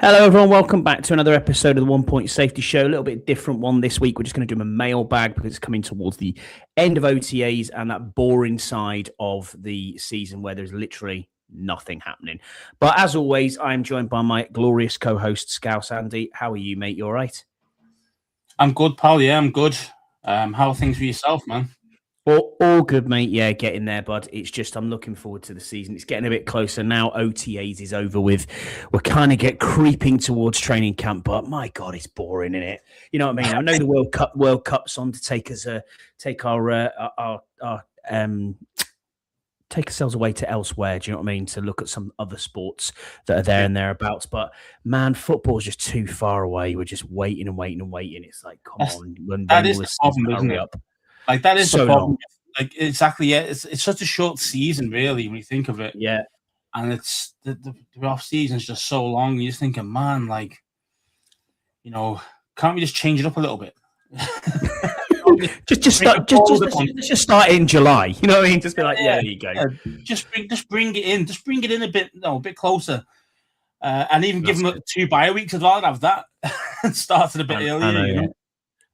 Hello, everyone. Welcome back to another episode of the 1 Point Safety Show. A little bit different one this week. We're just going to do a mailbag because it's coming towards the end of OTAs and that boring side of the season where there's literally nothing happening. But as always, I'm joined by my glorious co-host, Scouse Andy. How are you, mate? You all right? I'm good, pal. Yeah, I'm good. How are things for yourself, man? All good, mate. Yeah, getting there, bud. It's just I'm looking forward to the season. It's getting a bit closer now. OTAs is over with. We're kind of creeping towards training camp, but my God, it's boring, isn't it? You know what I mean? I know the World Cup's on to take ourselves away to elsewhere. Do you know what I mean? To look at some other sports that are there and thereabouts. But man, football's just too far away. We're just waiting and waiting and waiting. It's like, come on, that is the problem, isn't it? Up. Like that is so the problem. Long. Like exactly, yeah. It's such a short season, really, when you think of it. Yeah, and it's the off season's just so long. You're just thinking, man, like, can't we just change it up a little bit? just start in July. You know what I mean? Just be like, yeah, there you go. Yeah. Just bring it in. Just bring it in a bit closer. And even give them 2 bye weeks as well. I'd have that and started a bit earlier.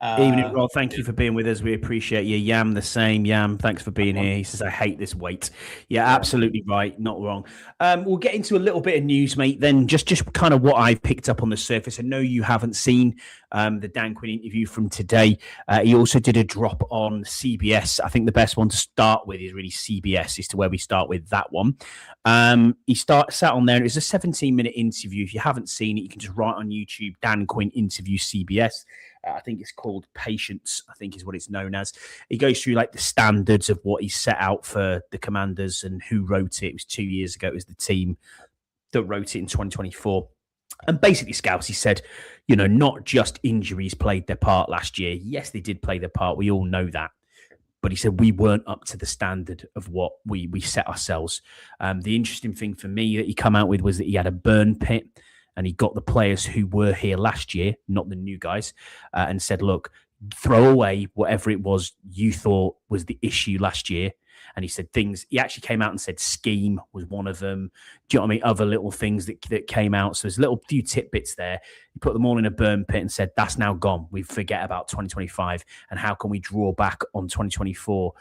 Evening, Rob. Thank you for being with us. We appreciate you. Yam, the same. Yam, thanks for being here. He says, I hate this wait. Yeah, absolutely right. Not wrong. We'll get into a little bit of news, mate. Then just kind of what I've picked up on the surface. I know you haven't seen the Dan Quinn interview from today. He also did a drop on CBS. I think the best one to start with is really CBS, is to where we start with that one. He sat on there, and it was a 17-minute interview. If you haven't seen it, you can just write on YouTube, Dan Quinn interview CBS. I think it's called Patience, I think is what it's known as. He goes through like the standards of what he set out for the Commanders and who wrote it. It was 2 years ago. It was the team that wrote it in 2024. And basically, Scouts, he said, not just injuries played their part last year. Yes, they did play their part. We all know that. But he said we weren't up to the standard of what we set ourselves. The interesting thing for me that he come out with was that he had a burn pit. And he got the players who were here last year, not the new guys, and said, look, throw away whatever it was you thought was the issue last year. And he said he actually came out and said scheme was one of them. Do you know what I mean? Other little things that came out. So there's a few tidbits there. He put them all in a burn pit and said, that's now gone. We forget about 2025. And how can we draw back on 2024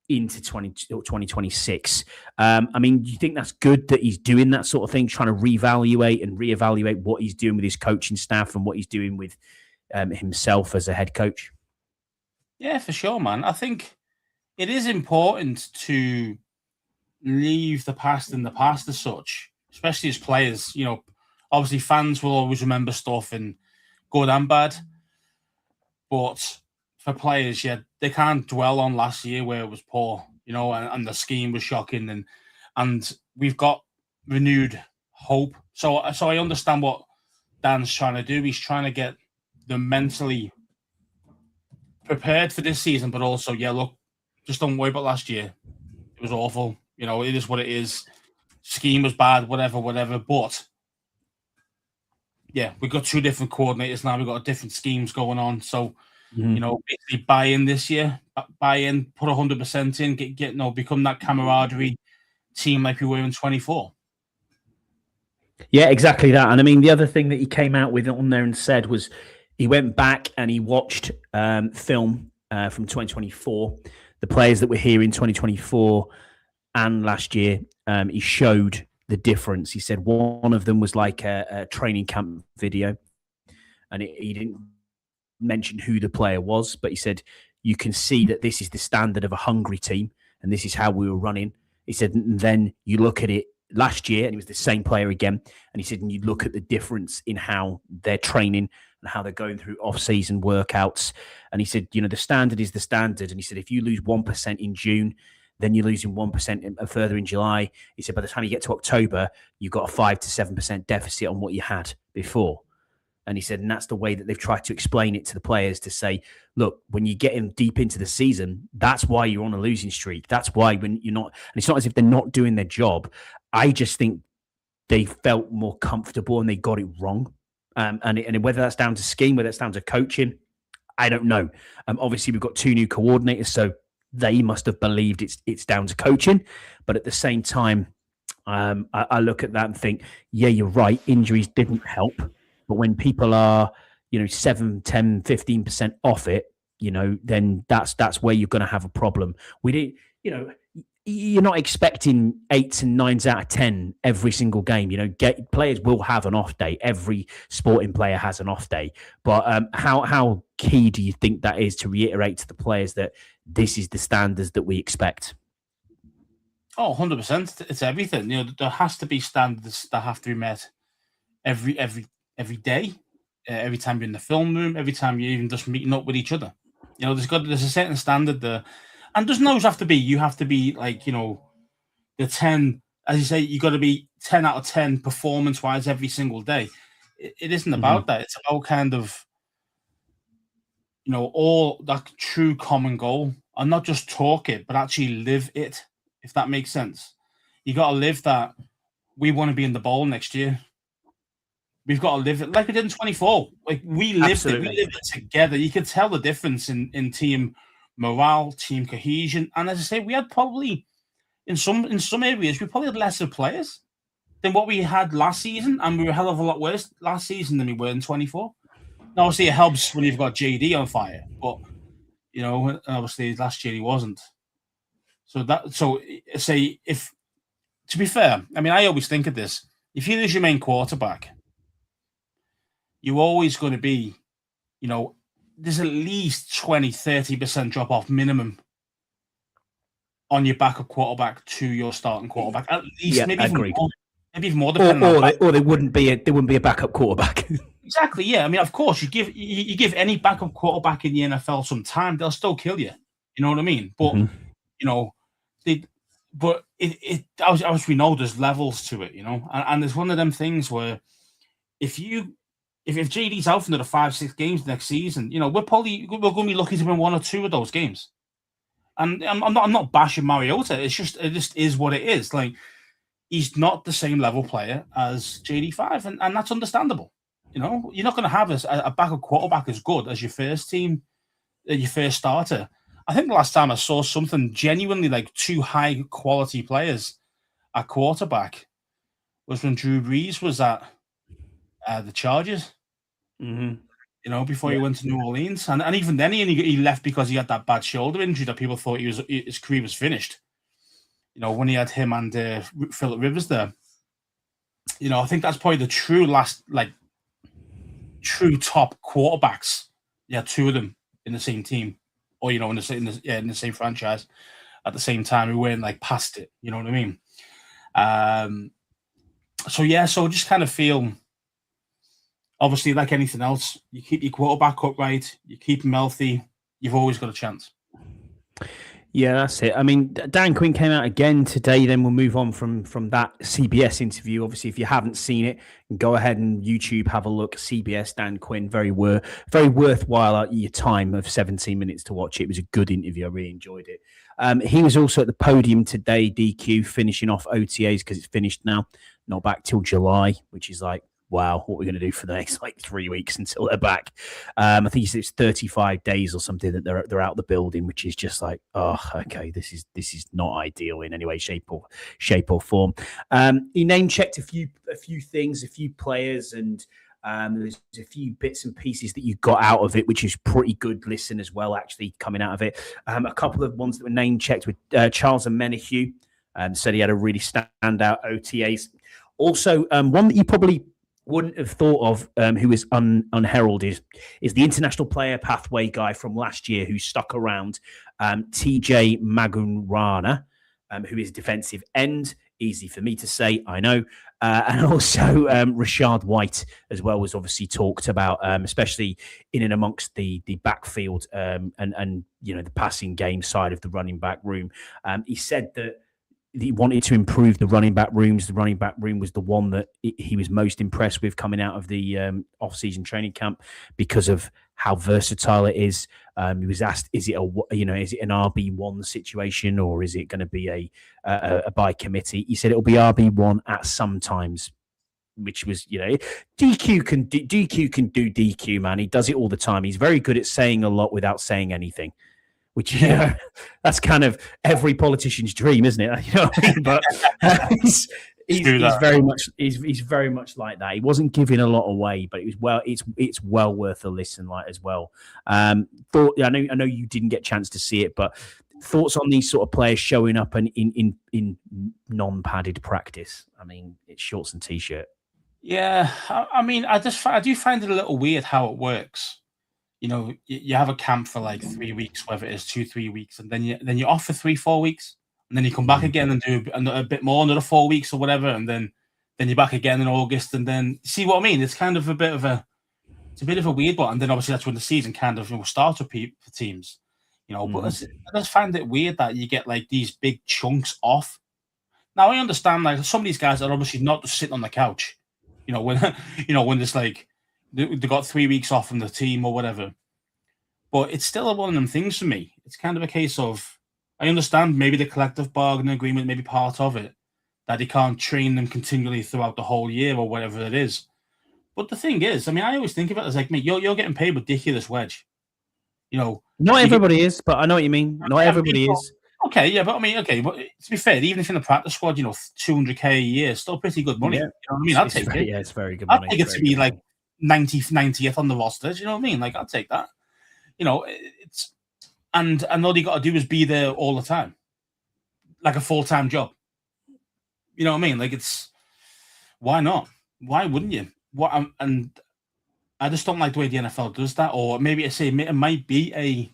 into 2026. I mean, do you think that's good that he's doing that sort of thing, trying to reevaluate what he's doing with his coaching staff and what he's doing with himself as a head coach? Yeah, for sure, man. I think it is important to leave the past in the past as such, especially as players. Obviously fans will always remember stuff in good and bad, but for players, yeah, they can't dwell on last year where it was poor, and the scheme was shocking, and we've got renewed hope. So I understand what Dan's trying to do. He's trying to get them mentally prepared for this season, but also, yeah, look, just don't worry about last year. It was awful. It is what it is. Scheme was bad, whatever. But yeah, we've got 2 different coordinators now. We've got different schemes going on. So, basically buy in this year, put 100% in, become that camaraderie team like we were in 24. Yeah, exactly that. And I mean, the other thing that he came out with on there and said was he went back and he watched film from 2024, the players that were here in 2024 and last year. He showed the difference. He said one of them was like a training camp video, and he didn't mention who the player was, but he said you can see that this is the standard of a hungry team and this is how we were running. He said, and then you look at it last year and it was the same player again, and he said, and you look at the difference in how they're training and how they're going through off-season workouts, and he said, the standard is the standard, and he said if you lose 1% in June, then you're losing 1% further in July. He said by the time you get to October, you've got a 5 to 7% deficit on what you had before. And he said, and that's the way that they've tried to explain it to the players, to say, look, when you get in deep into the season, that's why you're on a losing streak. That's why when you're not, and it's not as if they're not doing their job. I just think they felt more comfortable and they got it wrong. And whether that's down to scheme, whether that's down to coaching, I don't know. Obviously, we've got 2 new coordinators, so they must have believed it's down to coaching. But at the same time, I look at that and think, yeah, you're right. Injuries didn't help. But when people are, 7, 10, 15% off it, then that's where you're going to have a problem. We did, you're not expecting 8s and 9s out of 10 every single game. Players will have an off day. Every sporting player has an off day. But how key do you think that is to reiterate to the players that this is the standards that we expect? Oh, 100%. It's everything. There has to be standards that have to be met every day, every time you're in the film room, every time you're even just meeting up with each other. There's a certain standard there. And doesn't always have to be, you have to be like, the 10, as you say, you got to be 10 out of 10 performance-wise every single day. It isn't about that. It's about kind of, all that true common goal, and not just talk it, but actually live it, if that makes sense. You got to live that we want to be in the bowl next year. We've got to live it like we did in 24. Like we lived it. We lived it together. You could tell the difference in team morale, team cohesion. And as I say, we had probably in some areas, we probably had lesser players than what we had last season. And we were a hell of a lot worse last season than we were in 24. Now, obviously, it helps when you've got JD on fire. But, obviously last year he wasn't. To be fair, I mean, I always think of this. If you lose your main quarterback, you're always going to be, there's at least 20, 30% drop off minimum on your backup quarterback to your starting quarterback. At least, maybe even more. Or there wouldn't be a backup quarterback. Exactly. Yeah. I mean, of course, you give any backup quarterback in the NFL some time, they'll still kill you. You know what I mean? But as we know, there's levels to it. And there's one of them things where if JD's out for another 5-6 games next season, we're going to be lucky to win 1 or 2 of those games. And I'm not bashing Mariota. It just is what it is. Like, he's not the same level player as JD5, and that's understandable. You're not going to have a backup quarterback as good as your first team, your first starter. I think the last time I saw something genuinely like 2 high quality players at quarterback was when Drew Brees was at the Chargers. Before he went to New Orleans, and even then he left because he had that bad shoulder injury that people thought his career was finished. When he had him and Phillip Rivers there. I think that's probably the true top quarterbacks. Yeah, 2 of them in the same team, or in the same franchise at the same time. We weren't like past it. You know what I mean? So just kind of feel. Obviously, like anything else, you keep your quarterback upright, you keep him healthy, you've always got a chance. Yeah, that's it. I mean, Dan Quinn came out again today. Then we'll move on from that CBS interview. Obviously, if you haven't seen it, go ahead and YouTube, have a look. CBS, Dan Quinn, very worthwhile your time of 17 minutes to watch it. It was a good interview. I really enjoyed it. He was also at the podium today, DQ, finishing off OTAs because it's finished now, not back till July, which is like, wow, what we're going to do for the next 3 weeks until they're back. I think it's 35 days or something that they're out the building, which is just like, oh, okay, this is not ideal in any way, shape or form. He name checked a few things, a few players, and there's a few bits and pieces that you got out of it, which is pretty good listen as well, actually, coming out of it. A couple of ones that were name checked with Charles Menahue, said he had a really standout OTAs. Also, one that you probably wouldn't have thought of, who is unheralded, is the international player pathway guy from last year who stuck around, TJ Magunrana, who is defensive end. Easy for me to say, I know. And also Rashad White as well was obviously talked about, especially in and amongst the backfield and the passing game side of the running back room. He said that he wanted to improve the running back rooms. The running back room was the one that he was most impressed with coming out of the off-season training camp because of how versatile it is. He was asked, is it an RB1 situation or is it going to be a by committee? He said it'll be RB1 at some times, which was, DQ can do DQ, man. He does it all the time. He's very good at saying a lot without saying anything. Which, that's kind of every politician's dream, isn't it? You know what I mean? But he's very much like that. He wasn't giving a lot away, but it's well worth a listen, like as well. I know you didn't get a chance to see it, but thoughts on these sort of players showing up and in non-padded practice? I mean, it's shorts and t-shirt. Yeah, I mean, I do find it a little weird how it works. You have a camp for like 3 weeks, whether it is 2-3 weeks, and then you're off for 3-4 weeks, and then you come back again and do a bit more, another 4 weeks or whatever, and then you're back again in August, and then see what I mean? It's kind of a bit of a weird one, and then obviously that's when the season kind of will start for teams, But I just find it weird that you get like these big chunks off. Now I understand like some of these guys are obviously not just sitting on the couch, when when it's like they got 3 weeks off from the team or whatever. But it's still one of them things for me. It's kind of a case of, I understand maybe the collective bargaining agreement may be part of it, that he can't train them continually throughout the whole year or whatever it is. But the thing is, I mean, I always think of it as like, mate, you're getting paid ridiculous wedge. Not everybody is, but I know what you mean. Not everybody is. Okay, yeah, but I mean, okay, but to be fair, even if in the practice squad, $200K a year, still pretty good money. Yeah. You know what I mean? I'd take it. Yeah, it's very good money. I'd take it to be like 90th on the roster. Do you know what I mean? Like, I'd take that. And all you got to do is be there all the time, like a full-time job. You know what I mean? Like, why not? Why wouldn't you? And I just don't like the way the NFL does that. Or maybe I say it might be a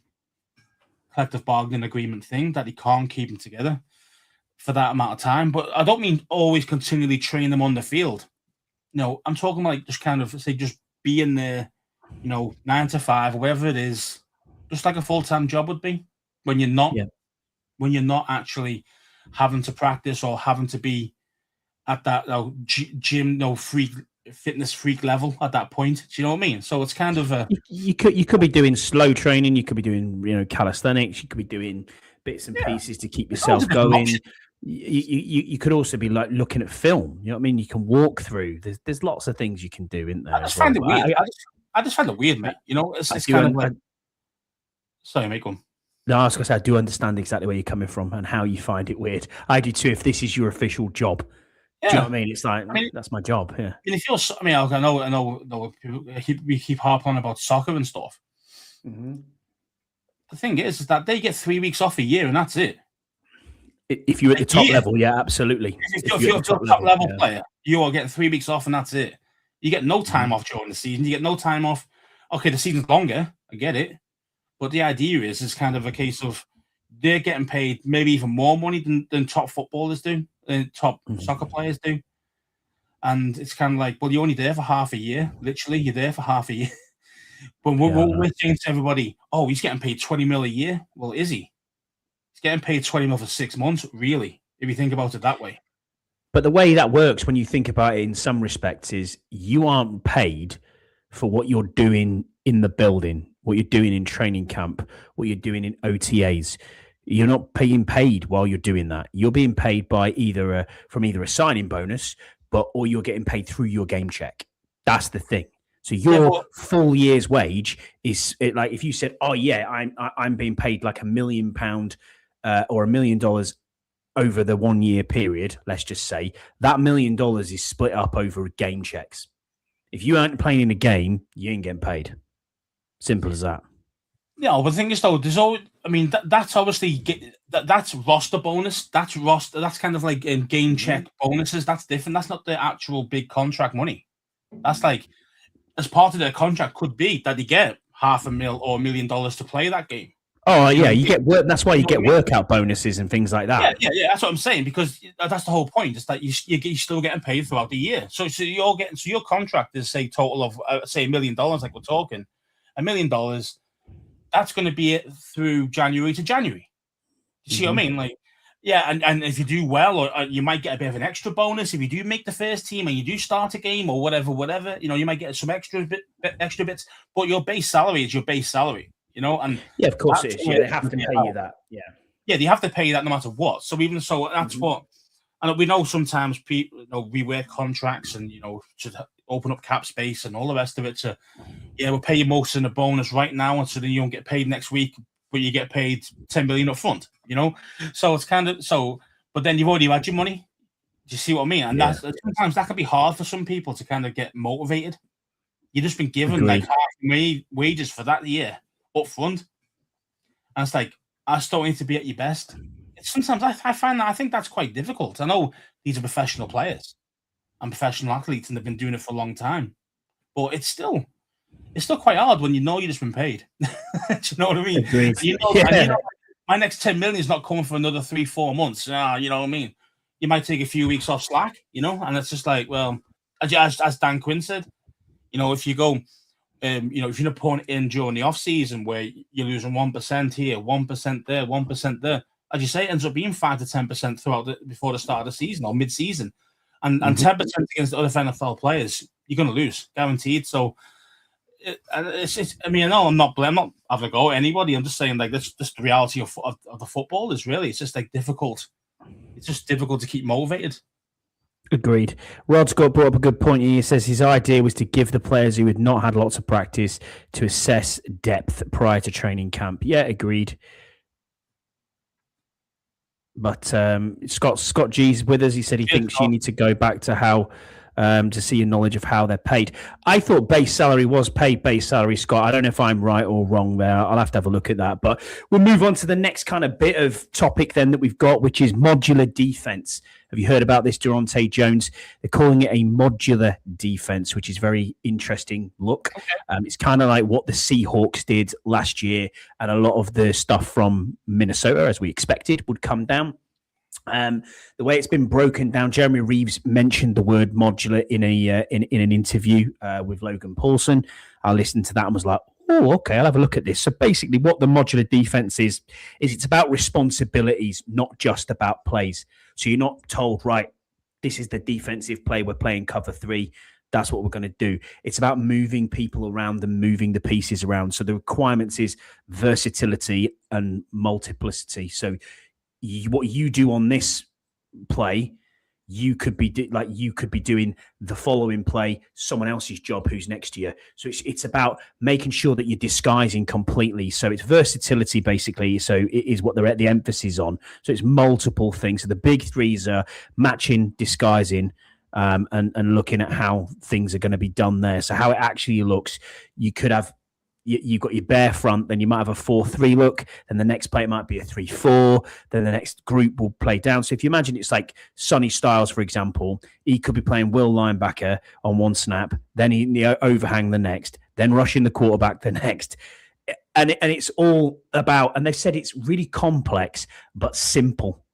collective bargaining agreement thing that he can't keep them together for that amount of time. But I don't mean always continually train them on the field. I'm talking like just kind of say just being there, 9 to 5 or whatever it is, just like a full-time job would be when you're not actually having to practice or having to be at that gym, fitness freak level at that point. Do you know what I mean? So it's kind of you could be doing slow training, you could be doing calisthenics, you could be doing bits and pieces to keep yourself going. You could also be like looking at film. You know what I mean? You can walk through. There's lots of things you can do, isn't there? I just find it weird. I just find it weird, mate. It's kind of like. Sorry, mate, go on. No, I was going to say I do understand exactly where you're coming from and how you find it weird. I do too. If this is your official job, do you know what I mean? It's like that's my job. Yeah. I know. We keep harping on about soccer and stuff. Mm-hmm. The thing is that they get 3 weeks off a year, and that's it. If you're at the top level, yeah, absolutely. If you're a top level player, you are getting 3 weeks off, and that's it. You get no time off during the season. You get no time off. Okay, the season's longer. I get it. But the idea is kind of a case of they're getting paid maybe even more money than top footballers do, than top soccer players do. And it's kind of like, well, you're only there for half a year. Literally, you're there for half a year. But we're saying to everybody, oh, he's getting paid 20 mil a year. Well, is he? He's getting paid 20 mil for 6 months, really, if you think about it that way. But the way that works when you think about it in some respects is you aren't paid for what you're doing in the building, what you're doing in training camp, what you're doing in OTAs. You're not being paid while you're doing that. You're being paid by either a signing bonus, or you're getting paid through your game check. That's the thing. So your full year's wage is like if you said, "Oh yeah, I'm being paid like £1 million or $1 million over the 1 year period." Let's just say that $1 million is split up over game checks. If you aren't playing in a game, you ain't getting paid. Simple as that. Yeah, but the thing is, though, there's always. I mean, that's obviously that's roster bonus. That's roster. That's kind of like game check bonuses. That's different. That's not the actual big contract money. That's like as part of their contract could be that they get $500,000 or $1 million to play that game. Oh yeah, you get work. That's why you get workout bonuses and things like that. Yeah. That's what I'm saying because that's the whole point. Is that you're still getting paid throughout the year. So your contract is say total of say $1 million, like we're talking. $1 million. That's going to be it through January to January. You see what I mean? Like, yeah, and if you do well, or you might get a bit of an extra bonus if you do make the first team and you do start a game or whatever. You might get some extra bits. But your base salary is your base salary. And yeah, of course it is. Yeah, they have to pay you that. Yeah, they have to pay you that no matter what. So even so, that's what. And we know sometimes people, we work contracts and to open up cap space and all the rest of it. So we'll pay you most in a bonus right now, and so then you don't get paid next week, but you get paid $10 million up front. So it's kind of so. But then you've already had your money. Do you see what I mean? And that's sometimes that can be hard for some people to kind of get motivated. You've just been given like half wages for that year up front. And it's like, I still need to be at your best. Sometimes I find that I think that's quite difficult. I know these are professional players and professional athletes, and they've been doing it for a long time. But it's still quite hard when you know you've just been paid. Do you know what I mean? You know, my next 10 million is not coming for another 3-4 months. You know what I mean? You might take a few weeks off slack, you know, and it's just like, well, as Dan Quinn said, you know, if you go, you know, if you're putting in during the off season where you're losing 1% here, 1% there, 1% there, as you say, it ends up being 5 to 10% before the start of the season or mid season, and 10% against the other NFL players, you're going to lose, guaranteed. So, it's I mean, I know I'm not having a go at anybody. I'm just saying, like, that's just the reality of the football is really, it's just like difficult. It's just difficult to keep motivated. Agreed. Rod Scott brought up a good point. He says his idea was to give the players who had not had lots of practice to assess depth prior to training camp. Yeah, agreed. But Scott G's with us. He said he thinks you need to go back to how to see your knowledge of how they're paid. I thought base salary was paid base salary, Scott. I don't know if I'm right or wrong there. I'll have to have a look at that. But we'll move on to the next kind of bit of topic then that we've got, which is modular defense. Have you heard about this, Daronte Jones? They're calling it a modular defense, which is very interesting look. Okay. It's kind of like what the Seahawks did last year, and a lot of the stuff from Minnesota, as we expected, would come down. The way it's been broken down, Jeremy Reeves mentioned the word modular in an interview with Logan Paulson. I listened to that and was like, oh, okay, I'll have a look at this. So basically what the modular defense is it's about responsibilities, not just about plays. So you're not told, right, this is the defensive play, we're playing cover 3. That's what we're going to do. It's about moving people around and moving the pieces around. So the requirements is versatility and multiplicity. So what you do on this play, you could be doing the following play, someone else's job who's next to you. So it's about making sure that you're disguising completely. So it's versatility, basically. So it is what they're at the emphasis on. So it's multiple things. So the big threes are matching, disguising, and looking at how things are going to be done there. So how it actually looks, you could have, you've got your bare front, then you might have a 4-3 look, then the next play might be a 3-4, then the next group will play down. So if you imagine it's like Sonny Styles, for example, he could be playing Will linebacker on one snap, then he overhang the next, then rushing the quarterback the next. And it's all about, and they said it's really complex, but simple.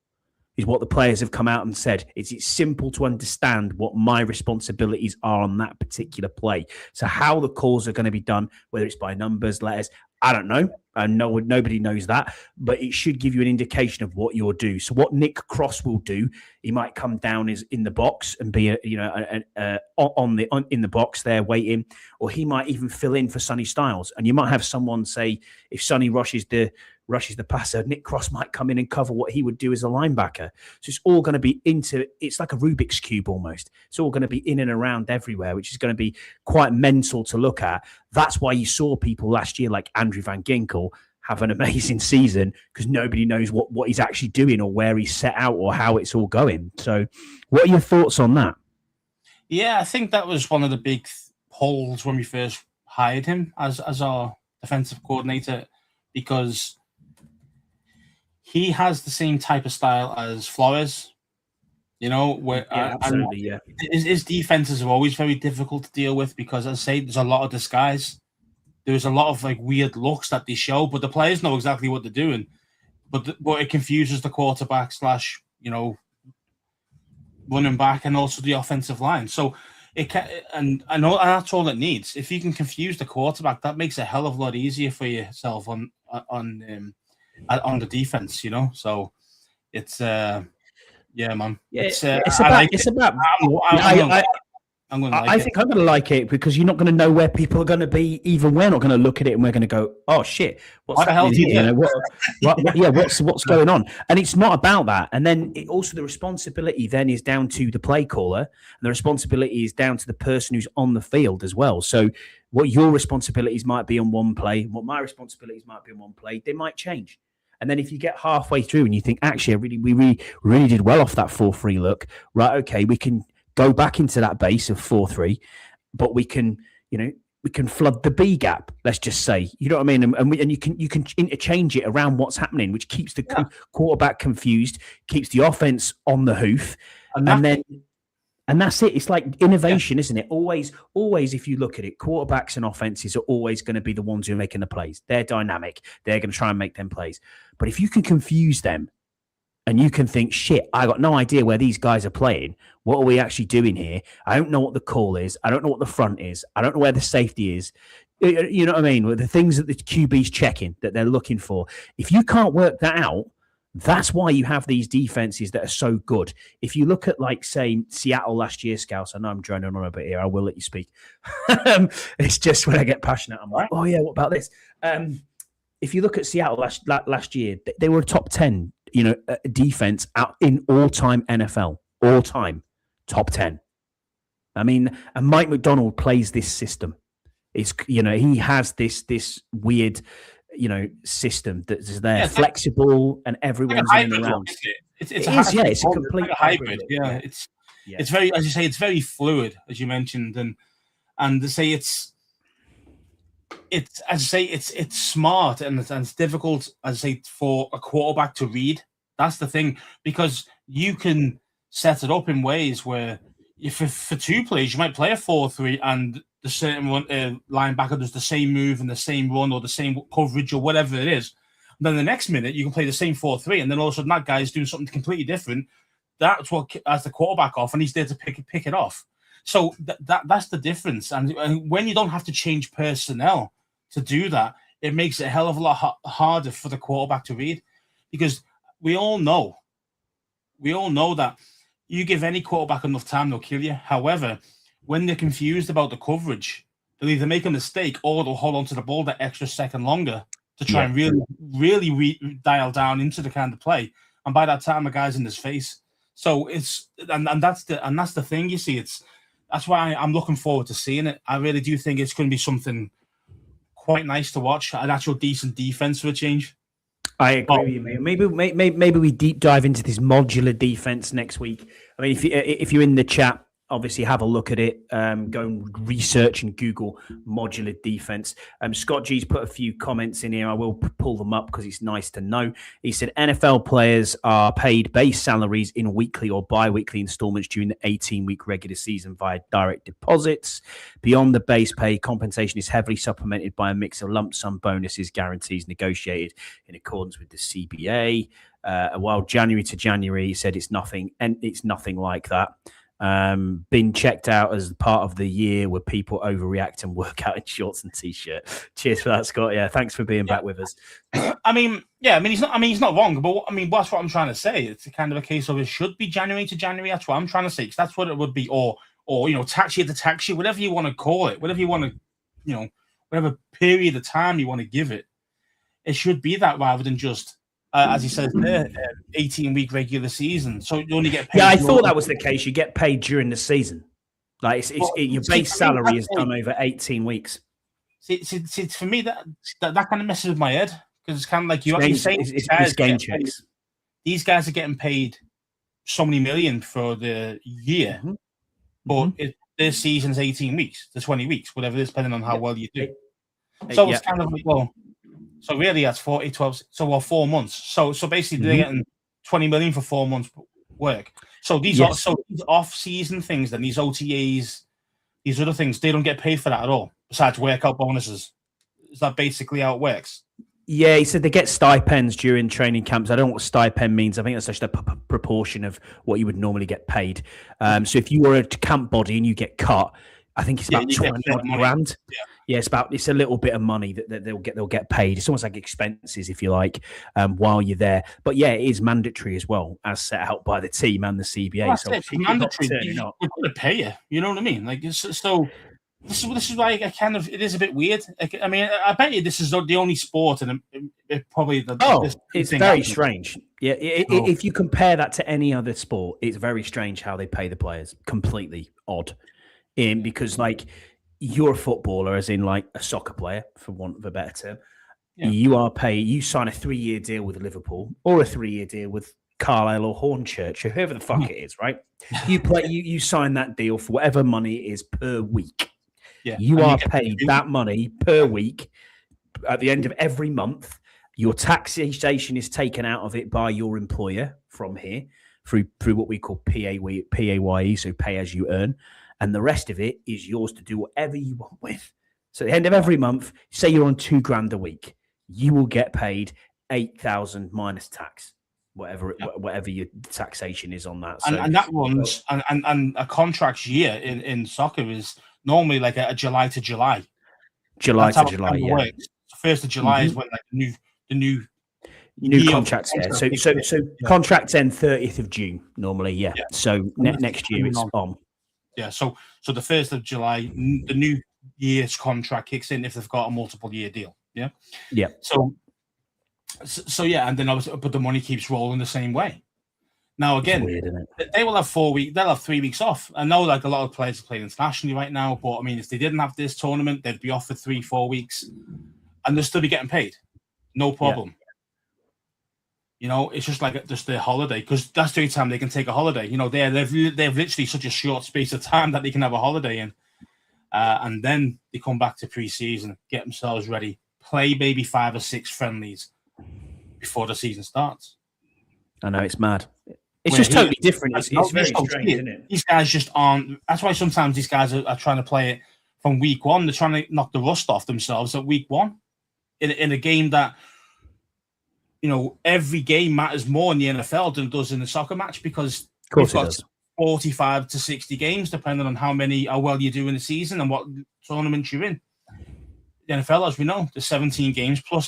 Is what the players have come out and said. It's simple to understand what my responsibilities are on that particular play. So how the calls are going to be done, whether it's by numbers, letters, I don't know. Nobody knows that, but it should give you an indication of what you'll do. So what Nick Cross will do, he might come down in the box and be in the box there waiting, or he might even fill in for Sonny Styles. And you might have someone say, if Sonny rushes the passer, Nick Cross might come in and cover what he would do as a linebacker. So it's all going to be it's like a Rubik's Cube almost. It's all going to be in and around everywhere, which is going to be quite mental to look at. That's why you saw people last year like Andrew Van Ginkel have an amazing season, because nobody knows what he's actually doing or where he's set out or how it's all going. So what are your thoughts on that? Yeah, I think that was one of the big holes when we first hired him as our defensive coordinator, because he has the same type of style as Flores, you know, where absolutely, his defenses are always very difficult to deal with because, as I say, there's a lot of disguise. There's a lot of like weird looks that they show, but the players know exactly what they're doing. But it confuses the quarterback / running back and also the offensive line. So it can, and I know that's all it needs. If you can confuse the quarterback, that makes it a hell of a lot easier for yourself on the defense, you know. So it's man. Yeah, I think I'm going to like it because you're not going to know where people are going to be. Even we're not going to look at it and we're going to go, "Oh shit, what's happening here? What's going on?" And it's not about that. And then also the responsibility then is down to the play caller, and the responsibility is down to the person who's on the field as well. So what your responsibilities might be on one play, what my responsibilities might be on one play, they might change. And then if you get halfway through and you think, actually, we really did well off that 4-3 look, right? Okay, we can go back into that base of 4-3, but we can flood the B gap. Let's just say, you know what I mean, and you can interchange it around what's happening, which keeps the quarterback confused, keeps the offense on the hoof, and that's it. It's like innovation, isn't it? Always, if you look at it, quarterbacks and offenses are always going to be the ones who are making the plays. They're dynamic. They're going to try and make them plays. But if you can confuse them and you can think, shit, I got no idea where these guys are playing. What are we actually doing here? I don't know what the call is. I don't know what the front is. I don't know where the safety is. You know what I mean? The things that the QB's checking, that they're looking for. If you can't work that out, that's why you have these defenses that are so good. If you look at, like, say, Seattle last year, Scouts, I know I'm droning on a bit here. I will let you speak. It's just when I get passionate, I'm like, oh, yeah, what about this? If you look at Seattle last year, they were a top 10, defense out in all-time NFL. All-time. Top 10. I mean, and Mike McDonald plays this system. It's, he has this weird... system that's there, flexible, and everyone's in and around. It's a complete hybrid. It's very, as you say, it's very fluid, as you mentioned, and to say it's smart and it's difficult, as I say, for a quarterback to read. That's the thing, because you can set it up in ways where if for two plays you might play a 4-3 and the certain one linebacker does the same move and the same run or the same coverage or whatever it is. And then the next minute you can play the same 4-3, and then all of a sudden that guy's doing something completely different. That's what has the quarterback off, and he's there to pick it off. So that's the difference. And when you don't have to change personnel to do that, it makes it a hell of a lot harder for the quarterback to read, because we all know that you give any quarterback enough time, they'll kill you. However, when they're confused about the coverage, they'll either make a mistake or they'll hold on to the ball that extra second longer to try and really dial down into the kind of play. And by that time, the guy's in his face. So it's and that's the thing. You see, that's why I'm looking forward to seeing it. I really do think it's going to be something quite nice to watch. An actual decent defense for a change. I agree with you, mate. Maybe we deep dive into this modular defense next week. I mean, if you're in the chat, obviously have a look at it. Go and research and Google modular defense. Scott G's put a few comments in here. I will pull them up because it's nice to know. He said NFL players are paid base salaries in weekly or bi-weekly installments during the 18-week regular season via direct deposits. Beyond the base pay, compensation is heavily supplemented by a mix of lump sum bonuses, guarantees negotiated in accordance with the CBA. While January to January, he said it's nothing like that. Been checked out as part of the year where people overreact and work out in shorts and t-shirt. Cheers for that, Scott. Yeah, thanks for being back with us. He's not wrong, but that's what I'm trying to say. It's kind of a case of it should be January to January. That's what I'm trying to say, because that's what it would be, or tax year to tax year, whatever you want to call it, whatever you want to, whatever period of time you want to give it. It should be that rather than just. As he says there, 18-week regular season. So you only get paid. Yeah, I thought that was the case. You get paid during the season. Like your base salary is done over 18 weeks. See, for me, that kind of messes with my head, because it's kind of like it's game checks. These guys are getting paid so many million for the year, but their season's 18 weeks to 20 weeks, whatever it is, depending on how well you do. So it's kind of like, well. So really, that's 40, 12, 4 months. So basically, they're getting 20 million for 4 months work. So these off-season things, then these OTAs, these other things, they don't get paid for that at all, besides workout bonuses. Is that basically how it works? Yeah, he said they get stipends during training camps. I don't know what stipend means. I think that's just a proportion of what you would normally get paid. So if you were a camp body and you get cut, I think it's about 20 grand. Yeah, it's a little bit of money that they'll get paid. It's almost like expenses, if you like, while you're there. But yeah, it is mandatory as well, as set out by the team and the CBA. Well, so it's mandatory. They're going to pay you. You know what I mean? Like, so this is why it is a bit weird. I mean, I bet you this is the only sport, and it probably it's very strange. Yeah, if you compare that to any other sport, it's very strange how they pay the players. Completely odd, because like. You're a footballer, as in like a soccer player, for want of a better term. Yeah. You are paid. You sign a 3-year deal with Liverpool or a 3-year deal with Carlisle or Hornchurch or whoever the fuck it is, right? You play. You sign that deal for whatever money it is per week. Yeah. You are paid that money per week at the end of every month. Your taxation is taken out of it by your employer from here through what we call PAYE, so pay as you earn, and the rest of it is yours to do whatever you want with. So at the end of every month, say you're on $2,000 a week, you will get paid 8,000 minus tax, whatever your taxation is on that. And that runs and a contract year in soccer is normally like a July to July. July to July, yeah. Works. 1st of July is when like the new contracts end. So contracts end 30th of June normally, yeah. So next year it's on. Yeah. So the 1st of July, the new year's contract kicks in if they've got a multiple year deal. Yeah. Yeah. So yeah, and then obviously, but the money keeps rolling the same way. Now again, weird, isn't it? They will have 4 weeks. They'll have 3 weeks off. I know like a lot of players are playing internationally right now, but I mean, if they didn't have this tournament, they'd be off for 3-4 weeks, and they'll still be getting paid, no problem. Yeah. You know, it's just like just their holiday because that's the only time they can take a holiday. You know, they've literally such a short space of time that they can have a holiday in, and then they come back to pre-season, get themselves ready, play maybe 5 or 6 friendlies before the season starts. I know, it's mad. It's just totally different. It's very strange, isn't it? These guys just aren't. That's why sometimes these guys are trying to play it from week one. They're trying to knock the rust off themselves at week one in a game that, you know, every game matters more in the NFL than it does in the soccer match because you've got 45 to 60 games, depending on how well you do in the season and what tournament you're in. The NFL, as we know, there's 17 games plus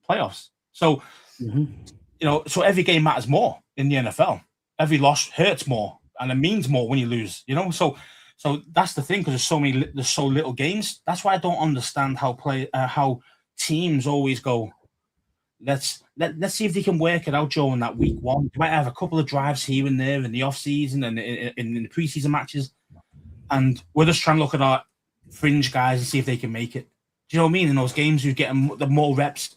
playoffs. So, you know, so every game matters more in the NFL. Every loss hurts more, and it means more when you lose. You know, so that's the thing because there's so little games. That's why I don't understand how teams always go, let's see if they can work it out during that week one. You might have a couple of drives here and there in the off season and in the preseason matches, and we're just trying to look at our fringe guys and see if they can make it. Do you know what I mean? In those games, you get the more reps.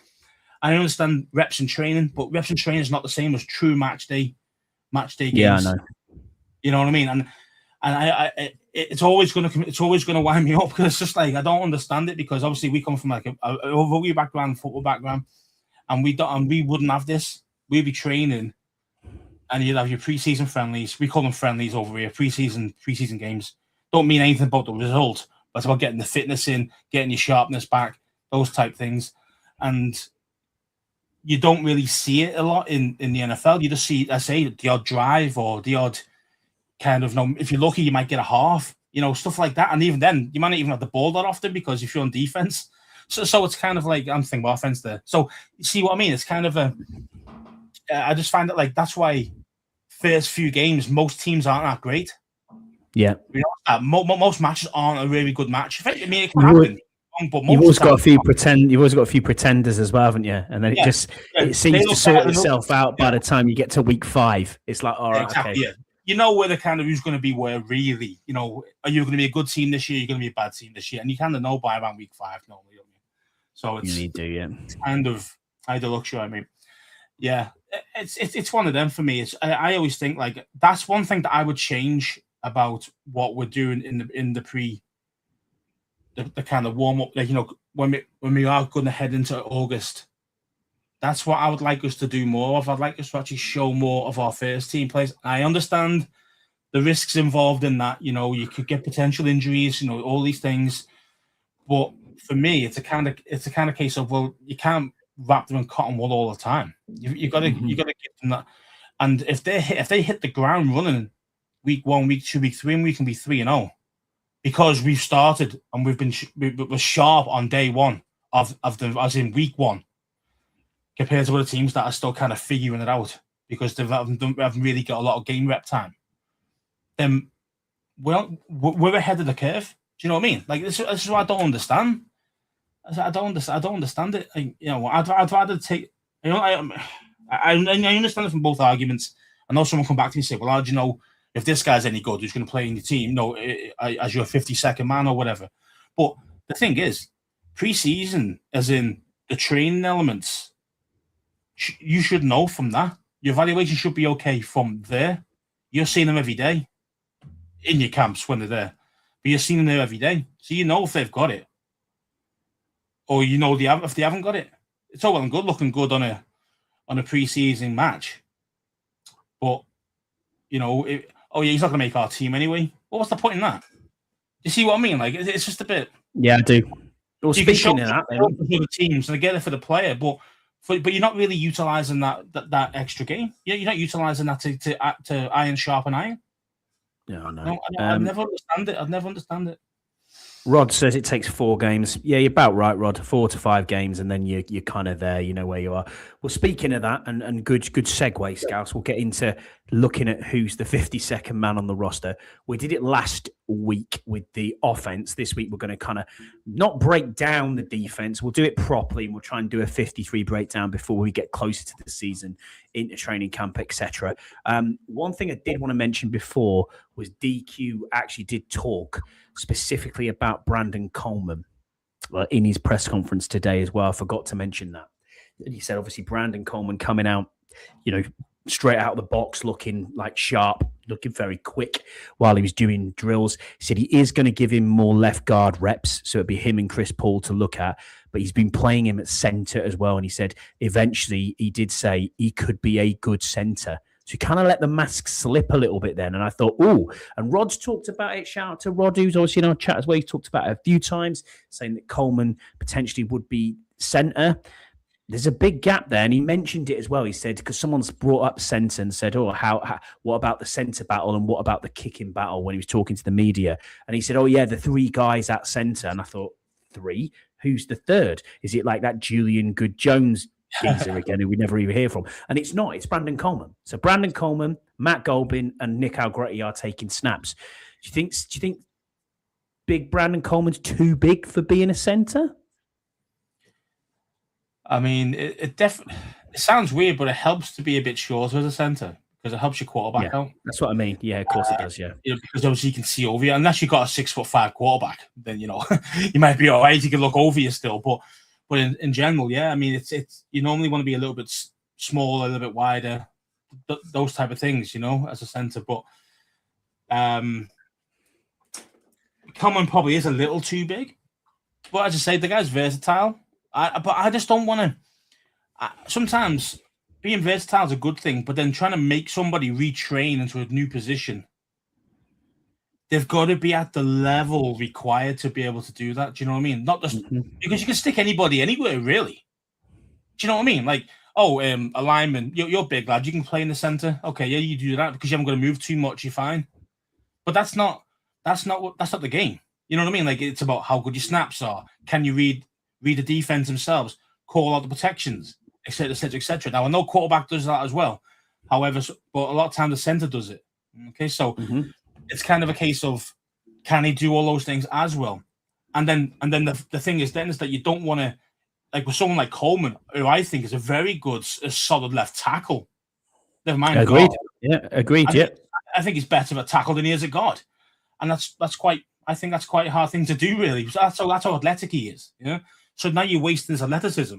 I understand reps and training, but reps and training is not the same as true match day games. Yeah, I know. You know what I mean? And it's always going to wind me up because it's just like I don't understand it because obviously we come from like a rugby background, football background, and we wouldn't have this. We'd be training, and you'd have your preseason friendlies. We call them friendlies over here. Preseason games don't mean anything about the result, but it's about getting the fitness in, getting your sharpness back, those type things, and you don't really see it a lot in the NFL. You just see, I say, the odd drive or the odd kind of, if you're lucky, you might get a half, you know, stuff like that. And even then, you might not even have the ball that often because if you're on defense. So it's kind of like, I'm thinking about offense there. So you see what I mean? It's kind of I just find it like, that's why first few games, most teams aren't that great. Yeah. You know, most matches aren't a really good match. I mean, it can happen. But you've always got a few pretenders as well, haven't you? And then it seems to sort itself out by the time you get to week 5. It's like, all right, exactly, okay. Yeah. You know where the kind of who's going to be where really, you know, are you going to be a good team this year? You're going to be a bad team this year, and you kind of know by around week 5 normally. Don't you? So it's kind of either luxury. I mean, yeah, it's one of them for me. I always think like that's one thing that I would change about what we're doing in the the kind of warm up, like, you know, when we are going to head into August, that's what I would like us to do more of. I'd like us to actually show more of our first team players. I understand the risks involved in that. You know, you could get potential injuries, you know, all these things. But for me, it's a kind of case of, well, you can't wrap them in cotton wool all the time. You got to give them that. And if they hit the ground running week 1, week 2, week 3, and we can be 3-0. Because we've started and we're sharp on day one of the, as in week 1, compared to other teams that are still kind of figuring it out because they haven't really got a lot of game rep time. Then we're ahead of the curve. Do you know what I mean? Like this is what I don't understand. I don't understand it. You know, I'd rather take. You know, I understand it from both arguments. I know someone come back to me and say, "Well, how do you know if this guy's any good, who's going to play in your team, as your 52nd man or whatever?" But the thing is, pre-season, as in the training elements, you should know from that. Your evaluation should be okay from there. You're seeing them every day in your camps when they're there, but you're seeing them there every day, so you know if they've got it, or you know if they haven't got it. It's all well and good looking good on a preseason match, but he's not going to make our team anyway. Well, what's the point in that? You see what I mean? Like, it's just a bit. Yeah, I do. Well, you speaking of that, for the teams and I get it for the player, but you're not really utilizing that extra game. You're not utilizing that to iron sharpen iron. Yeah, I know. I'd never understand it. Rod says it takes 4 games. Yeah, you're about right, Rod. 4 to 5 games, and then you're kind of there. You know where you are. Well, speaking of that, and good segue, Scouts, we'll get into looking at who's the 52nd man on the roster. We did it last week with the offense. This week, we're going to kind of not break down the defense. We'll do it properly, and we'll try and do a 53 breakdown before we get closer to the season, into training camp, etc. One thing I did want to mention before was DQ actually did talk specifically about Brandon Coleman in his press conference today as well. I forgot to mention that. And he said, obviously, Brandon Coleman coming out, straight out of the box, looking like sharp, looking very quick while he was doing drills. He said he is going to give him more left guard reps, so it'd be him and Chris Paul to look at, but he's been playing him at center as well. And he said eventually he did say he could be a good center. So he kind of let the mask slip a little bit then. And I thought, and Rod's talked about it. Shout out to Rod, who's obviously in our chat as well. He's talked about it a few times, saying that Coleman potentially would be center. There's a big gap there. And he mentioned it as well. He said, because someone's brought up center and said, what about the center battle and what about the kicking battle when he was talking to the media? And he said, the 3 guys at center. And I thought, 3? Who's the third? Is it like that Julian Good-Jones geezer again, who we never even hear from? And it's not. It's Brandon Coleman. So Brandon Coleman, Matt Golbin, and Nick Algretti are taking snaps. Do you think big Brandon Coleman's too big for being a center? I mean, it definitely sounds weird, but it helps to be a bit shorter as a center because it helps your quarterback out. That's what I mean. Yeah, of course it does. Yeah, because obviously you can see over you. Unless you've got a 6'5" quarterback, then you might be all right. You can look over you still, but in general, yeah. I mean, it's you normally want to be a little bit smaller, a little bit wider, those type of things, as a center. But Coleman probably is a little too big. But as I say, the guy's versatile. But I just don't want to. Sometimes being versatile is a good thing, but then trying to make somebody retrain into a new position, they've got to be at the level required to be able to do that. Do you know what I mean? Not just because you can stick anybody anywhere, really. Do you know what I mean? Like, a lineman, you're big lad, you can play in the center. Okay, yeah, you do that because you haven't got to move too much. You're fine. But that's not the game. You know what I mean? Like, it's about how good your snaps are. Can you read the defense themselves, call out the protections, etc., etc., etc. Now, I know quarterback does that as well. However, but a lot of times the center does it. Okay, so it's kind of a case of can he do all those things as well? And then the thing is is that you don't want to, like with someone like Coleman, who I think is a very good, a solid left tackle. Never mind. Agreed. God. Yeah, agreed. I think he's better at tackle than he is at guard, and that's quite. I think that's quite a hard thing to do, really. So that's how athletic he is. So now you're wasting his athleticism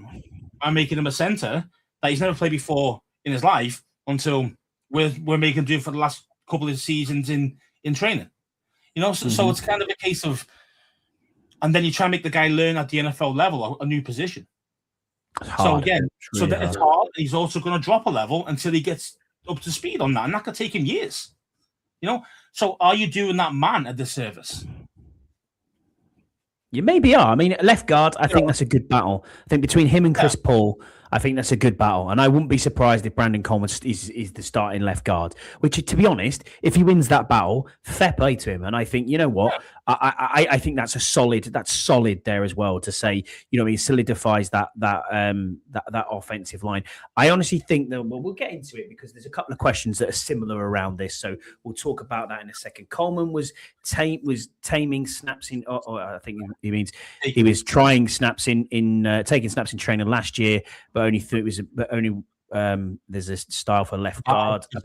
by making him a center that he's never played before in his life until we're making him do it for the last couple of seasons in training. So it's kind of a case of, and then you try and make the guy learn at the NFL level a new position. So again, it's hard. He's also going to drop a level until he gets up to speed on that, and that could take him years. So are you doing that man a disservice? You maybe are. I mean, left guard, I think that's a good battle. I think between him and Chris Paul, I think that's a good battle. And I wouldn't be surprised if Brandon Coleman is the starting left guard, which, to be honest, if he wins that battle, fair play to him. And I think, you know what? I think that's solid there as well to say, he solidifies that offensive line. I honestly think that, we'll get into it because there's a couple of questions that are similar around this. So we'll talk about that in a second. Coleman was taming snaps in, or I think he means he was trying snaps in taking snaps in training last year, but only there's a style for left guard, a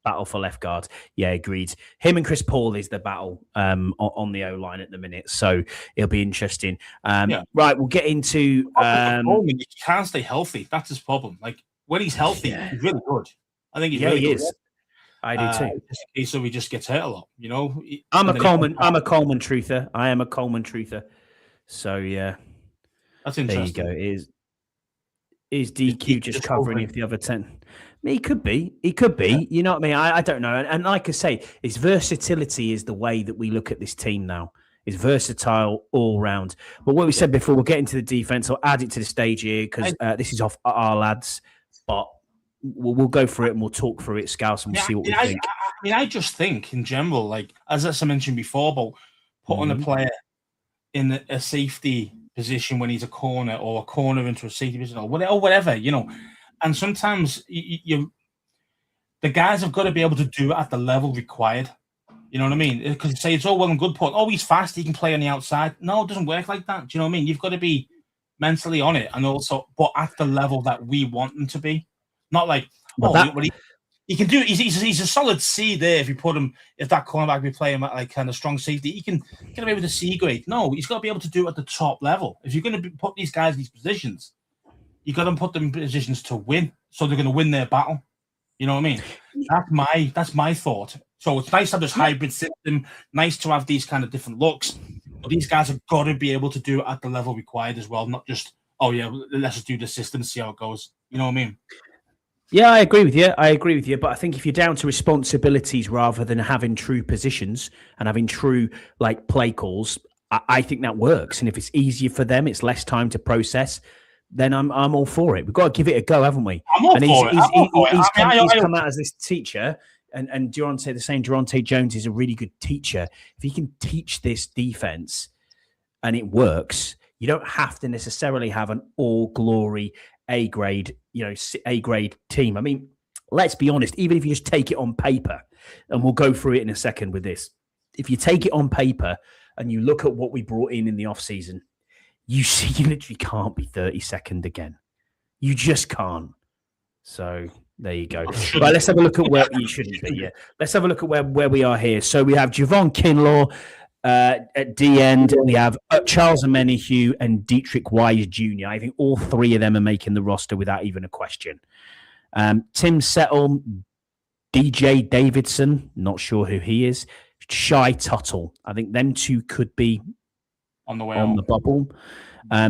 battle for left guard. Yeah, agreed. Him and Chris Paul is the battle on the O line at the minute, so it'll be interesting. Right, we'll get into. He can't stay healthy. That's his problem. Like when he's healthy, he's really good. I think he's really good. Is. I do too. So he just gets hurt a lot, you know. I'm a Coleman truther. I am a Coleman truther. So yeah, that's interesting. There you go. Is DQ just covering if the other 10? He could be. Yeah. You know what I mean? I don't know. And like I say, his versatility is the way that we look at this team now. It's versatile all round. But what we said before, we'll get into the defense. I'll add it to the stage here because this is off our lads. But we'll go through it and we'll talk through it, Scouse, and we'll see what we think. I just think in general, like as I mentioned before, about putting a player in a safety position when he's a corner, or a corner into a safety position, or whatever, you know. And sometimes the guys have got to be able to do it at the level required. You know what I mean? Because you say it's all well and good, put, he's fast, he can play on the outside. No, it doesn't work like that. Do you know what I mean? You've got to be mentally on it, and also, but at the level that we want them to be. Not like, he can do. He's a solid C there. If you put him, if that cornerback be playing at like kind of strong safety, he can get away with a C grade. No, he's got to be able to do it at the top level. If you're going to put these guys in these positions, you got to put them in positions to win, so they're going to win their battle. You know what I mean? That's my thought. So it's nice to have this hybrid system. Nice to have these kind of different looks. But these guys have got to be able to do it at the level required as well, not just let's just do the system, see how it goes. You know what I mean? Yeah, I agree with you. But I think if you're down to responsibilities rather than having true positions and having true like play calls, I think that works. And if it's easier for them, it's less time to process, then I'm all for it. We've got to give it a go, haven't we? I'm all for it. He's come out as this teacher, and Daronte Jones is a really good teacher. If he can teach this defense and it works, you don't have to necessarily have an all glory A grade team. I mean, let's be honest, even if you just take it on paper, and we'll go through it in a second with this, if you take it on paper and you look at what we brought in the offseason, you see you literally can't be 32nd again. You just can't. So there you go. Right, let's have a look at where you shouldn't be. Yeah, let's have a look at where we are here. So we have Javon Kinlaw at D end. We have Charles Omenihu and Dietrich Wise Jr. I think all three of them are making the roster without even a question. Tim Settle, DJ Davidson, not sure who he is. Shai Tuttle. I think them two could be on the way on the bubble.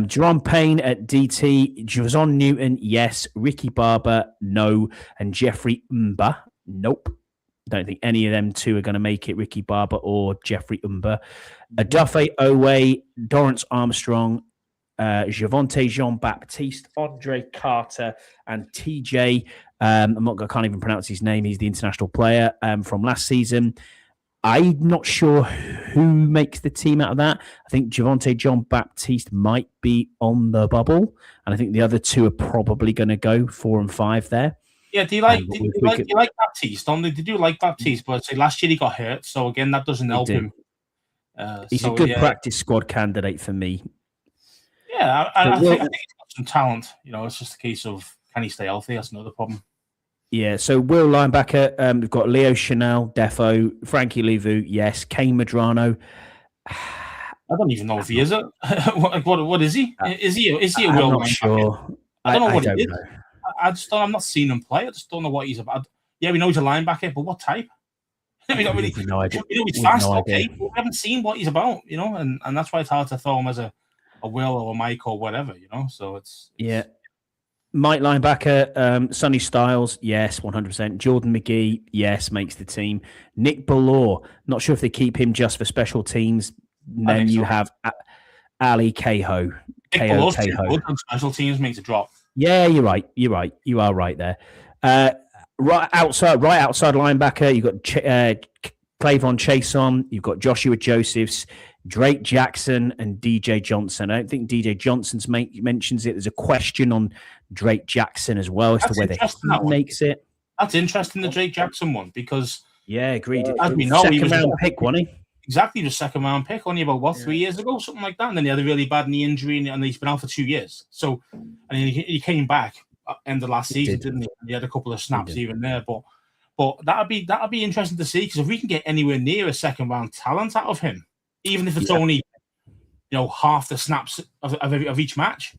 Jerome Payne at DT, Jazon Newton, yes. Ricky Barber, no. And Jeffrey Umba, nope. Don't think any of them two are going to make it, Ricky Barber or Jeffrey Umba. Adufe Owe, Dorrance Armstrong, Javonte Jean-Baptiste, Andre Carter, and TJ. I can't even pronounce his name. He's the international player from last season. I'm not sure who makes the team out of that. I think Javonte Jean-Baptiste might be on the bubble, and I think the other two are probably going to go 4 and 5 there. Yeah, do you like Baptiste? Did you like Baptiste? But I'd say last year he got hurt, so again that doesn't help him. He's a good practice squad candidate for me. Yeah, I think he's got some talent. You know, it's just a case of can he stay healthy? That's another problem. Yeah, so Will linebacker, we've got Leo Chanel, Defo, Frankie Livu, yes, Kane Madrano. I don't even know if he is it. what is he? Is he a Will linebacker? Sure. I don't know what he is. I'm not seeing him play. I just don't know what he's about. Yeah, we know he's a linebacker, but what type? We don't really no idea. We know he's fast, okay. But we haven't seen what he's about, you know, and that's why it's hard to throw him as a Will or a Mike or whatever, you know. So it's yeah. Mike linebacker, Sonny Styles, yes, 100%. Jordan McGee, yes, makes the team. Nick Ballore, not sure if they keep him just for special teams. Then you have Ali Cahoe. Nick Ballore's too good on special teams, makes a drop. Yeah, you're right. You are right there. Right outside linebacker, you've got Clavon Chason, you've got Joshua Josephs, Drake Jackson, and DJ Johnson. I don't think DJ Johnson's mentions it. There's a question on Drake Jackson as well as to whether he makes it. That's interesting, the Drake Jackson one, because agreed. As we know, second round pick, wasn't he? Exactly, the second round pick, only about 3 years ago, something like that. And then he had a really bad knee injury, and he's been out for 2 years. So, and he came back end of last season, didn't he? He had a couple of snaps even there, but that'd be interesting to see, because if we can get anywhere near a second round talent out of him, even if it's only half the snaps of each match,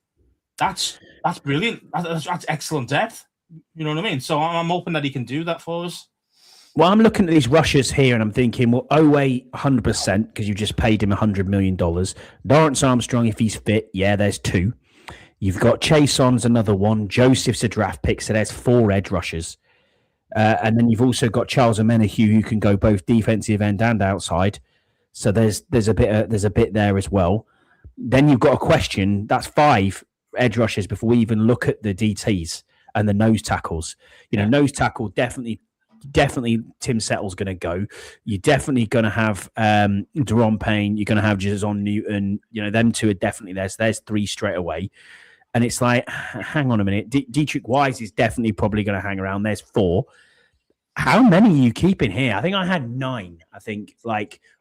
that's brilliant. That's excellent depth. You know what I mean? So I'm hoping that he can do that for us. Well, I'm looking at these rushers here and I'm thinking, well, Oweh, 100%, because you just paid him $100 million. Lawrence Armstrong, if he's fit, there's 2. You've got Chason's another 1. Joseph's a draft pick, so there's 4 edge rushers. And then you've also got Charles Omenihu, who can go both defensive end and outside. So there's a bit there as well. Then you've got a question. That's 5 edge rushers before we even look at the DTs and the nose tackles. Nose tackle definitely Tim Settle's going to go. You're definitely going to have Deron Payne. You're going to have Jason Newton. Them 2 are definitely there. So there's 3 straight away. And it's like, hang on a minute. Dietrich Wise is definitely probably going to hang around. There's 4. How many are you keeping here? I think I had 9,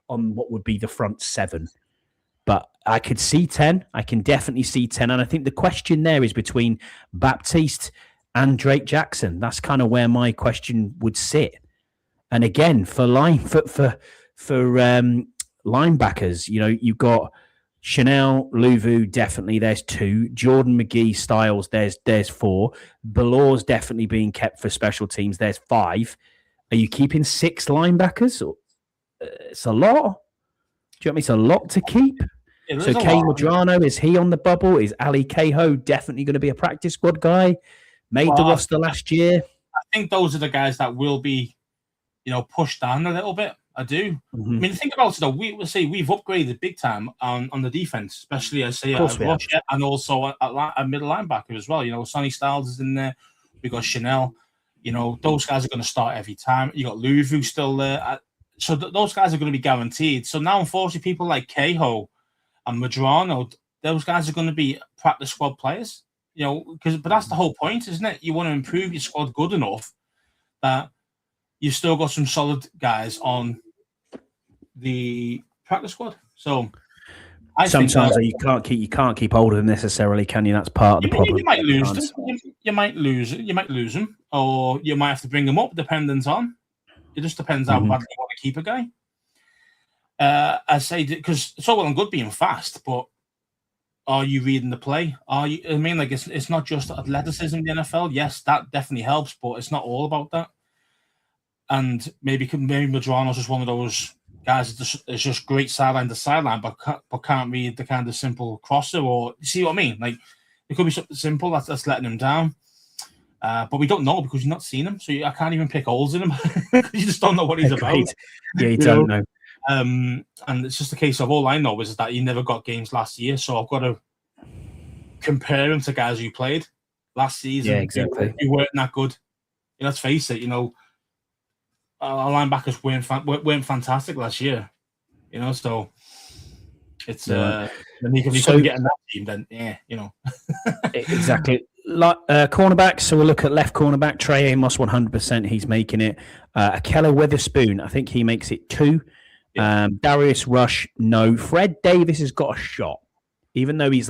on what would be the front 7. But I could see 10. I can definitely see 10. And I think the question there is between Baptiste and Drake Jackson. That's kind of where my question would sit. And again, for linebackers, you've got Chanel, Luvu, definitely there's 2. Jordan McGee, Styles, there's 4. Ballor's definitely being kept for special teams. There's 5. Are you keeping 6 linebackers? It's a lot. Do you want me? It's a lot to keep. So Kay Madrano, is he on the bubble? Is Ali Cahoe definitely going to be a practice squad guy? Made the roster last year. I think those are the guys that will be, pushed down a little bit. I do. Mm-hmm. I mean, think about it though. We've upgraded big time on the defense, especially at rusher and also at middle linebacker as well. Sonny Styles is in there. We got Chanel. Those guys are going to start every time. You got Luvu still there. So those guys are going to be guaranteed. So now, unfortunately, people like Cahoe and Madrano, those guys are going to be practice squad players. But that's the whole point, isn't it? You want to improve your squad good enough that you've still got some solid guys on the practice squad. So sometimes you can't keep hold of them necessarily, can you? That's part of the problem. You might lose them. You might lose them, or you might have to bring them up, depending on. It just depends how badly you want to keep a guy. I say, because it's all well and good being fast, but are you reading the play? It's not just athleticism in the NFL. Yes, that definitely helps, but it's not all about that. And maybe Madrano's just one of those guys that's just great sideline to sideline, but can't read the kind of simple crosser, or you see what I mean? Like, it could be something simple that's letting him down. But we don't know because you've not seen him, so I can't even pick holes in him. You just don't know what he's about. Yeah, you don't know. And it's just a case of, all I know is that he never got games last year, so I've got to compare him to guys who played last season. Yeah, exactly. Who weren't that good. Let's face it. Our linebackers weren't fantastic last year. So it's if you couldn't get in that team, then exactly. Cornerback, so we'll look at left cornerback. Trey Amos, 100%, he's making it. Akella Witherspoon, I think he makes it 2. Darius Rush, no. Fred Davis has got a shot, even though he's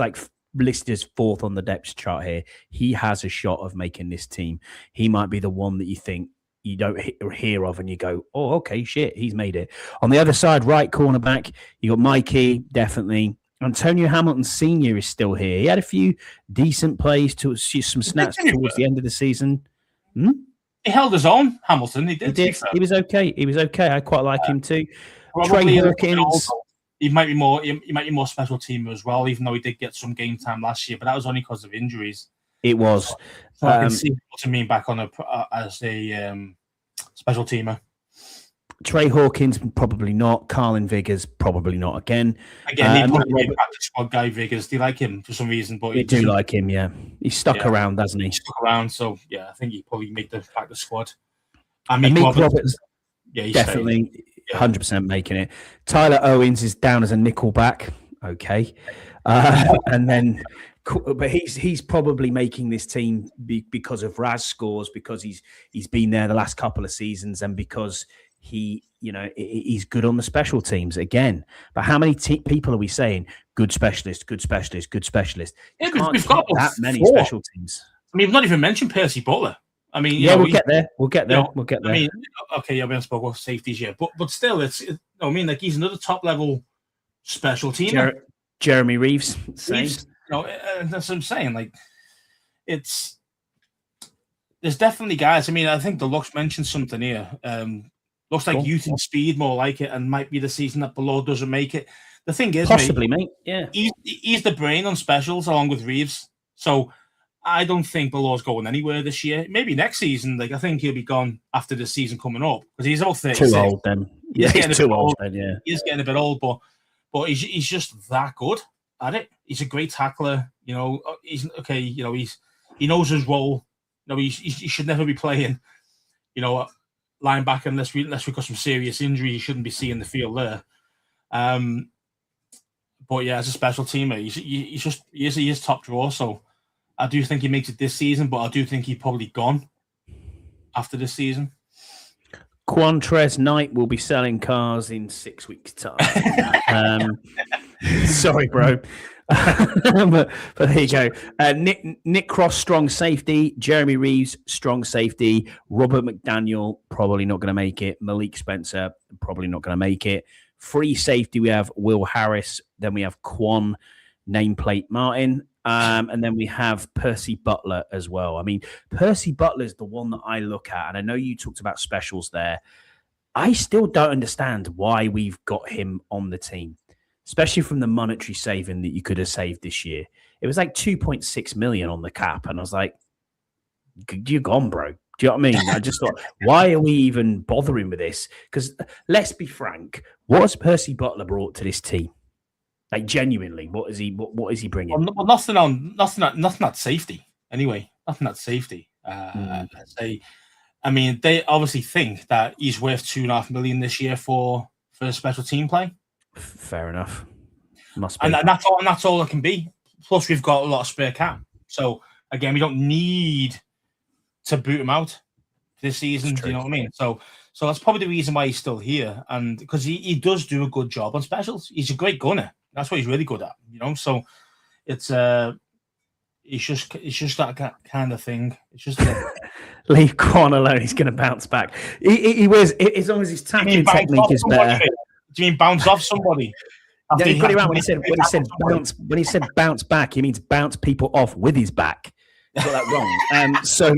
listed as 4th on the depth chart here. He has a shot of making this team. He might be the one that you think you don't hear of and you go, oh, okay, shit, he's made it. On the other side, right cornerback, you got Mikey, definitely. Antonio Hamilton Sr. is still here. He had a few decent plays, some snaps towards the end of the season. He held his own, Hamilton. He did. He was okay. I quite like him too. Trey Hawkins. He might be more special teamer as well, even though he did get some game time last year, but that was only because of injuries. It was. So I can see Hamilton back on as a special teamer. Trey Hawkins, probably not. Carlin Vickers, probably not again. He probably be a practice squad guy, Vickers. Do you like him for some reason? But we do like him, yeah. He's stuck around, hasn't he? He's stuck around, so yeah, I think he probably make the practice squad. And Meek Roberts, he's definitely 100% making it. Tyler Owens is down as a nickel back. Okay. And then, but he's probably making this team because of Raz scores, because he's been there the last couple of seasons, and because he's good on the special teams again. But how many people are we saying good specialist? Yeah, we've got that many special teams. I mean, we've not even mentioned Percy Butler. I mean, we'll get there. We'll get there. We'll get there. I mean, okay, we haven't spoken about safeties yet, but still, I mean, like he's another top level special teamer. Jeremy Reeves, same. That's what I'm saying. Like, there's definitely guys. I mean, I think Deluxe mentioned something here. Looks like youth and speed more like it, and might be the season that Blough doesn't make it. The thing is, possibly, mate. Yeah, he's the brain on specials along with Reeves. So I don't think Blough's going anywhere this year. Maybe next season. Like I think he'll be gone after the season coming up because he's about 36. Too old then. Yeah, he's too old then. Yeah, he's getting a bit old, but he's just that good at it. He's a great tackler. He's okay. He knows his role. He should never be playing. Linebacker unless we got some serious injury. He shouldn't be seeing the field there. But yeah, as a special teamer, he is top draw. So I do think he makes it this season, but I do think he's probably gone after this season. Quantrez Knight will be selling cars in 6 weeks' time. Sorry, bro. but there you go. Nick Cross, strong safety. Jeremy Reeves, strong safety. Robert McDaniel, probably not going to make it. Malik Spencer, probably not going to make it. Free safety, we have Will Harris. Then we have Quan, nameplate Martin. And then we have Percy Butler as well. I mean, Percy Butler is the one that I look at. And I know you talked about specials there. I still don't understand why we've got him on the team, especially from the monetary saving that you could have saved this year. It was like 2.6 million on the cap. And I was like, you're gone, bro. Do you know what I mean? I just thought, why are we even bothering with this? Because let's be frank, what has Percy Butler brought to this team? Like genuinely, what is he bringing? Well, nothing at safety. Anyway, nothing at safety. I mean, they obviously think that he's worth $2.5 million this year for special team play. Fair enough. Must be. And that's all it can be. Plus, we've got a lot of spare cap. So again, we don't need to boot him out this season. Do you know what I mean? So that's probably the reason why he's still here, and because he does do a good job on specials. He's a great gunner. That's what he's really good at. So it's just that kind of thing. It's just leave Quan alone. He's going to bounce back. He was, as long as his tackling technique is better. Do you mean bounce off somebody? Yeah, he got it right when he said bounce back. He means bounce people off with his back. Got that wrong. So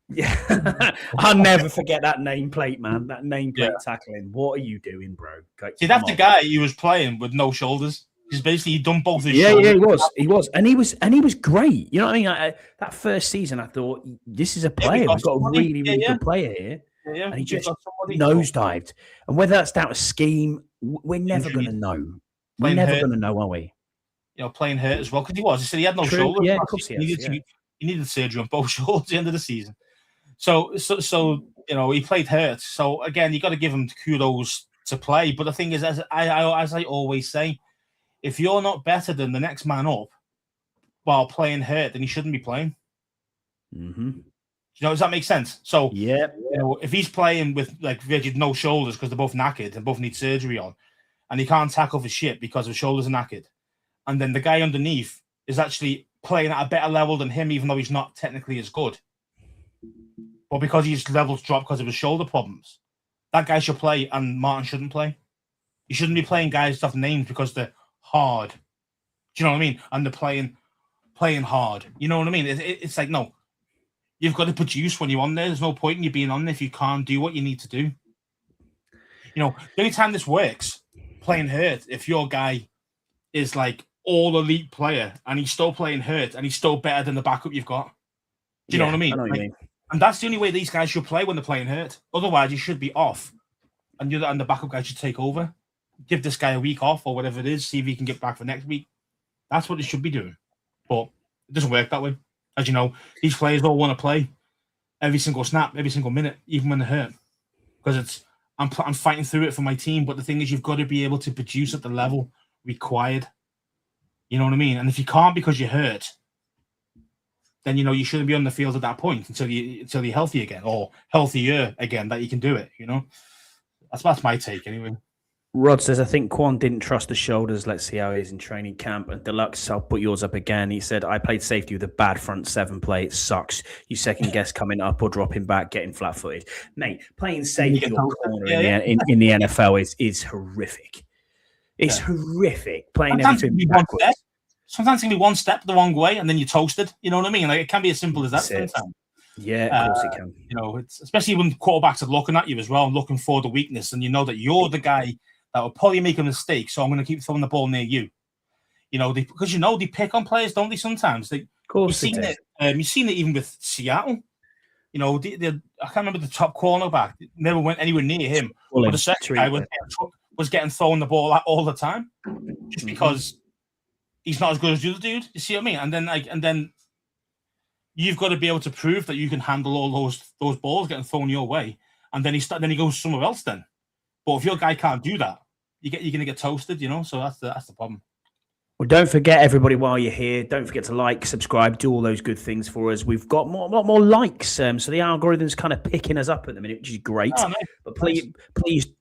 yeah, I'll never forget that nameplate, man. That nameplate tackling. What are you doing, bro? See, that's the guy he was playing with no shoulders. He's basically done both his shoulders. Yeah, he was, and he was great. You know what I mean? That first season, I thought this is a player. We've got a really good player here, and he just nosedived. And whether that's down to scheme, we're never going to know. We're never going to know, are we? Playing hurt as well because he said he had no shoulders. Yeah, of course he has. He needed surgery on both shoulders at the end of the season. So he played hurt. So again, you got to give him kudos to play. But the thing is, as I always say, if you're not better than the next man up while playing hurt, then he shouldn't be playing. Mm-hmm. Does that make sense? So yeah, if he's playing with like rigid no shoulders because they're both knackered and both need surgery on, and he can't tackle for shit because his shoulders are knackered, and then the guy underneath is actually playing at a better level than him, even though he's not technically as good. But because his levels dropped because of his shoulder problems, that guy should play and Martin shouldn't play. You shouldn't be playing guys off names because they're hard. Do you know what I mean? And they're playing hard. You know what I mean? It's like, no, you've got to produce when you're on there. There's no point in you being on there if you can't do what you need to do. The only time this works, playing hurt, if your guy is like all elite player and he's still playing hurt and he's still better than the backup you've got. Do you know what I mean? And that's the only way these guys should play when they're playing hurt. Otherwise, you should be off, and the backup guy should take over. Give this guy a week off or whatever it is. See if he can get back for next week. That's what they should be doing. But it doesn't work that way. As you know, these players all want to play every single snap, every single minute, even when they're hurt. Because I'm fighting through it for my team. But the thing is, you've got to be able to produce at the level required. You know what I mean? And if you can't because you're hurt, then you shouldn't be on the field at that point until you're healthy again or healthier again that you can do it. That's my take anyway. Rod says, I think Quan didn't trust the shoulders. Let's see how he is in training camp. And Deluxe, I'll put yours up again. He said, I played safety with a bad front seven play. It sucks. You second guess coming up or dropping back, getting flat footed. Mate, playing safety or corner in the NFL is horrific. It's horrific. Playing everything backwards. Sometimes it can be one step the wrong way and then you're toasted. You know what I mean? Like, it can be as simple as that sometimes. Yeah, of course it can. You know, it's especially when quarterbacks are looking at you as well and looking for the weakness, and you know that you're the guy that will probably make a mistake, so I'm going to keep throwing the ball near you. You know, because they pick on players, don't they? Sometimes of course you've seen it even with Seattle. You know, I can't remember the top cornerback. Never went anywhere near him. But the second guy was getting thrown the ball all the time, just because he's not as good as the other dude. You see what I mean? And then you've got to be able to prove that you can handle all those balls getting thrown your way, and then he goes somewhere else. Then, but if your guy can't do that, you're going to get toasted. You know, so that's the problem. Well, don't forget, everybody, while you're here, don't forget to like, subscribe, do all those good things for us. We've got a lot more likes, so the algorithm's kind of picking us up at the minute, which is great. Oh, nice. But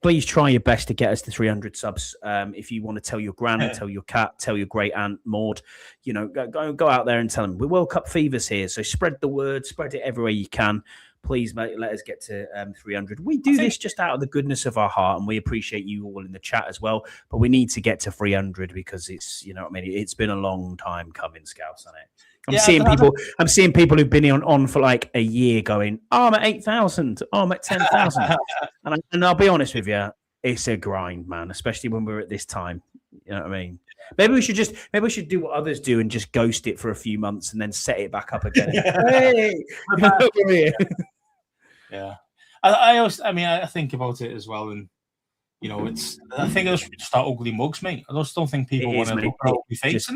please try your best to get us to 300 subs. If you want to tell your gran, tell your cat, tell your great aunt Maud, you know, go out there and tell them we're World Cup fevers here. So spread the word, spread it everywhere you can. Please, mate, let us get to 300. We do this just out of the goodness of our heart, and we appreciate you all in the chat as well. But we need to get to 300 because it's, you know what I mean? It's been a long time coming, Scouts, hasn't it? I'm seeing people who've been on for like a year going, oh, I'm at 8,000. Oh, I'm at 10,000. and I'll be honest with you, it's a grind, man, especially when we're at this time. You know what I mean? Maybe we should do what others do and just ghost it for a few months and then set it back up again. Hey, yeah. I think about it as well, and you know, I think those just start ugly mugs, mate. I just don't think people want to look at ugly face. I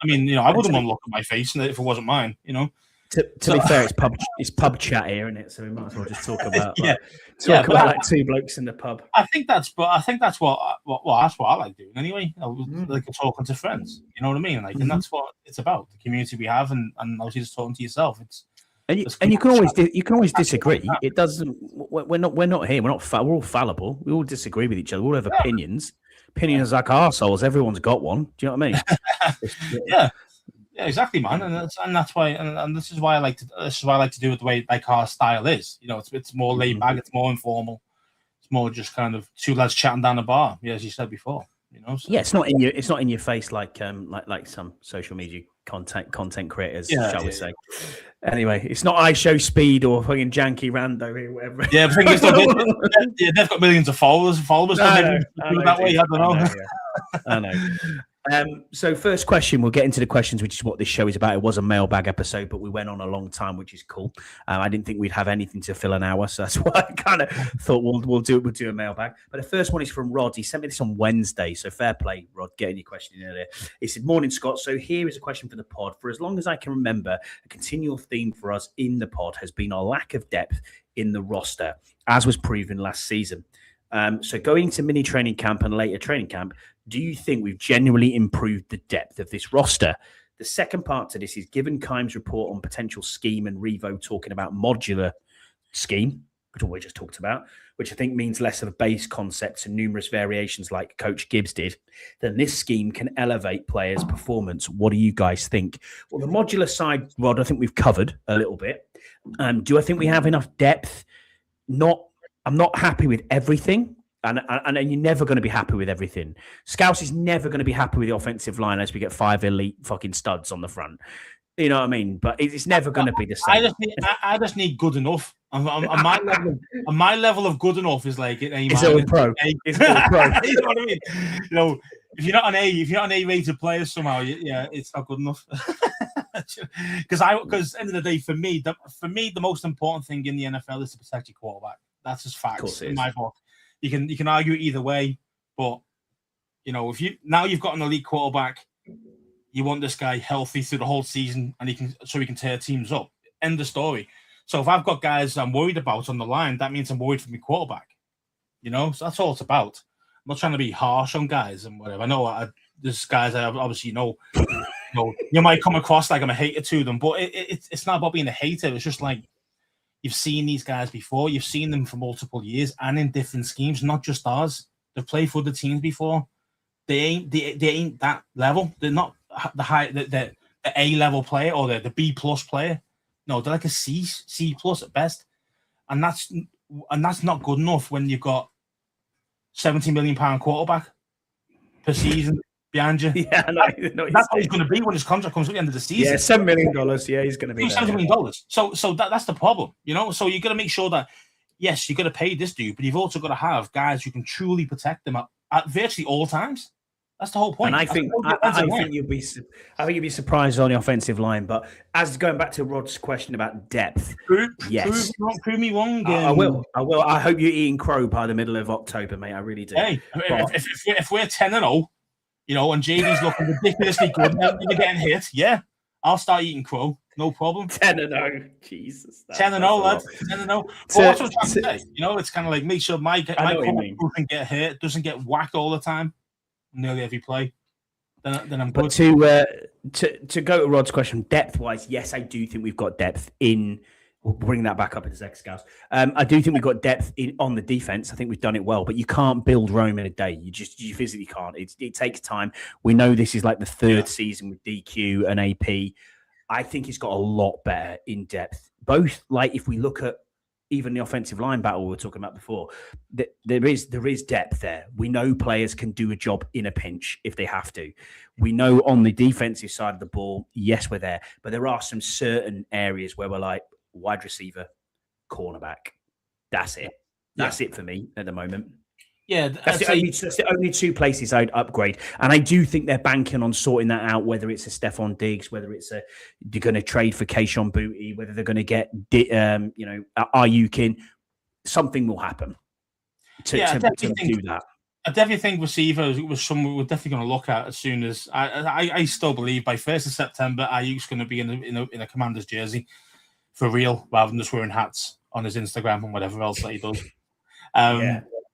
mean, you know, I wouldn't want to look at my face if it wasn't mine, you know. To be fair, it's pub chat here, isn't it? So we might as well just talk about like two blokes in the pub. I think that's what I like doing anyway. Like talking to friends, you know what I mean? Like, and that's what it's about, the community we have, and obviously just talking to yourself. And you can always disagree. It doesn't. We're not here. We're all fallible. We all disagree with each other. We all have opinions. Opinions like arseholes. Everyone's got one. Do you know what I mean? Yeah, exactly, man. And that's why. And this is why I like to do it the way like our style is. You know, it's more laid back. It's more informal. It's more just kind of two lads chatting down a bar. Yeah, as you said before. You know. So. Yeah, it's not in your face like some social media content creators, shall we say. Anyway, it's not I Show Speed or fucking Janky Rando here, whatever. Yeah, the thing is, they've got millions of followers. I don't know. I know. So first question, we'll get into the questions, which is what this show is about. It was a mailbag episode, but we went on a long time, which is cool. I didn't think we'd have anything to fill an hour, so that's why I kind of thought we'll do a mailbag. But the first one is from Rod. He sent me this on Wednesday, so fair play, Rod, getting your question in earlier. He said, "Morning, Scott. So here is a question for the pod. For as long as I can remember, a continual theme for us in the pod has been our lack of depth in the roster, as was proven last season. So going into mini training camp and later training camp, do you think we've genuinely improved the depth of this roster?" The second part to this is, given Keim's report on potential scheme and Revo talking about modular scheme, which we just talked about, which I think means less of a base concept and numerous variations like Coach Gibbs did, then this scheme can elevate players' performance. What do you guys think? Well, the modular side, Rod, I think we've covered a little bit. Do I think we have enough depth? I'm not happy with everything. And you're never going to be happy with everything. Scouse is never going to be happy with the offensive line as we get 5 elite fucking studs on the front. You know what I mean? But it's never going to be the same. I just need good enough. On my level of good enough is like it's all pro. It's all pro. You know what I mean? You know, if you're not an A-rated player somehow, it's not good enough. Because end of the day, for me, the most important thing in the NFL is to protect your quarterback. That's just facts in my book. You can argue either way, but you know, if you've got an elite quarterback, you want this guy healthy through the whole season, and he can tear teams up. End of story. So if I've got guys I'm worried about on the line, that means I'm worried for my quarterback. You know, so that's all it's about. I'm not trying to be harsh on guys and whatever. I know there's guys I obviously know. You might come across like I'm a hater to them, but it's not about being a hater. It's just like, you've seen these guys before. You've seen them for multiple years and in different schemes, not just ours. They've played for the teams before. They ain't that level. They're not the A level player or the B plus player. No, they're like a C plus at best, and that's not good enough when you've got £70 million quarterback per season behind you. Yeah, that's what he's going to be when his contract comes at the end of the season. Yeah, $7 million. Yeah, he's going to be $70 million. So that's the problem, So you got to make sure that yes, you got to pay this dude, but you've also got to have guys who can truly protect them at virtually all times. That's the whole point. And I think you'll be surprised on the offensive line. But as going back to Rod's question about depth, prove me wrong. I will. I hope you're eating crow by the middle of October, mate. I really do. Hey, if we're 10-0, and JD's looking ridiculously good, and you're getting hit, yeah, I'll start eating crow. No problem. 10-0, Jesus. 10-0, lads. 10-0. But that's what I'm trying to say. It's kind of like make sure my doesn't get hit, doesn't get whacked all the time. Nearly every play, then I'm good. But to go to Rod's question, depth-wise, yes, I do think we've got depth in. We'll bring that back up in a second, Scouts. I do think we've got depth on the defense. I think we've done it well, but you can't build Rome in a day. You physically can't. It takes time. We know this is like the third season with DQ and AP. I think it's got a lot better in depth. Both, like if we look at even the offensive line battle we were talking about before, there is depth there. We know players can do a job in a pinch if they have to. We know on the defensive side of the ball, yes, we're there, but there are some certain areas where we're like wide receiver, cornerback. That's it. That's it for me at the moment. Yeah, that's the only two places I'd upgrade, and I do think they're banking on sorting that out. Whether it's a Stephon Diggs, whether it's they're going to trade for Kayshon Boutte, whether they're going to get Ayuk in, something will happen to do that. I definitely think receiver was someone we're definitely going to look at as soon as I still believe by 1st of September Ayuk's going to be in a Commander's jersey for real, rather than just wearing hats on his Instagram and whatever else that he does.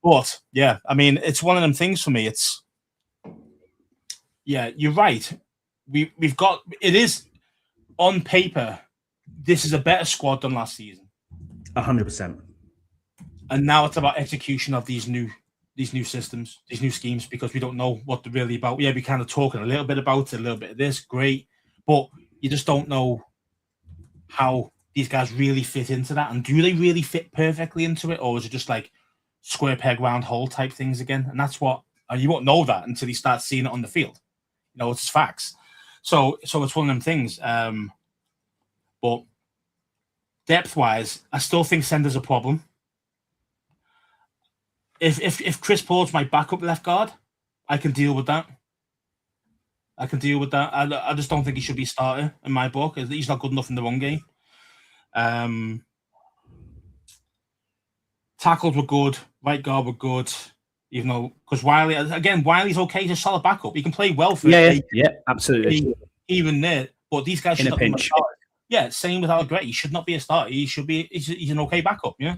But yeah, I mean, it's one of them things for me. You're right. We've got it is on paper. This is a better squad than last season. 100%. And now it's about execution of these new systems, these new schemes, because we don't know what they're really about. Yeah, we kind of talking a little bit about it, a little bit of this, great, but you just don't know how these guys really fit into that, and do they really fit perfectly into it, or is it just like square peg round hole type things again? And that's and you won't know that until you start seeing it on the field. It's facts. So it's one of them things. But depth wise, I still think center's a problem. If Chris Paul's my backup left guard, I can deal with that. I just don't think he should be starter in my book. He's not good enough in the run game. Tackles were good, right guard were good, even though because Wiley's okay, he's a solid backup. He can play well for absolutely. Even there, but these guys should not be starters. Yeah, same with Allegretti. He should not be a starter. He should be. He's an okay backup. Yeah,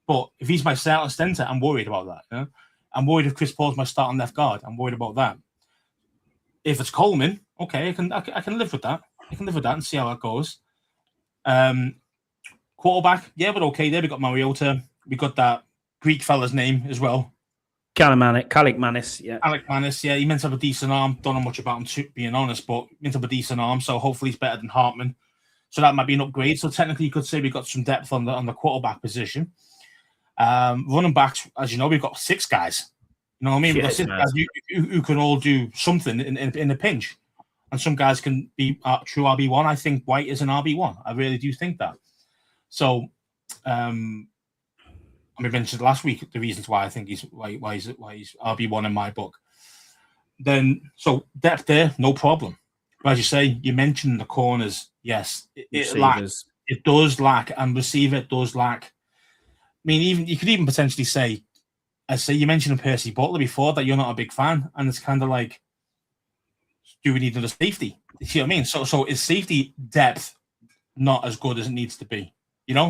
but if he's my starting center, I'm worried about that. Yeah, I'm worried if Chris Paul's my starting left guard. I'm worried about that. If it's Coleman, okay, I can live with that. I can live with that and see how that goes. Quarterback, yeah, but okay. There we got Mariota. We got that Greek fella's name as well. Kalik Manis, yeah. Alec Manis, yeah. He meant to have a decent arm. Don't know much about him, to being honest, but meant to have a decent arm. So hopefully he's better than Hartman. So that might be an upgrade. So technically, you could say we've got some depth on the quarterback position. Running backs, as you know, we've got 6 guys. You know what I mean? We've got 6 guys who can all do something in a pinch. And some guys can be true RB1. I think White is an RB1. I really do think that. So, I mentioned last week the reasons why I think he's RB1 in my book. Then, so depth there, no problem. But as you say, you mentioned the corners. Yes, it lacks. It does lack, and receiver it does lack. I mean, even you could even potentially say, you mentioned Percy Butler before that you're not a big fan, and it's kind of like, do we need another safety? You see what I mean? So is safety depth not as good as it needs to be?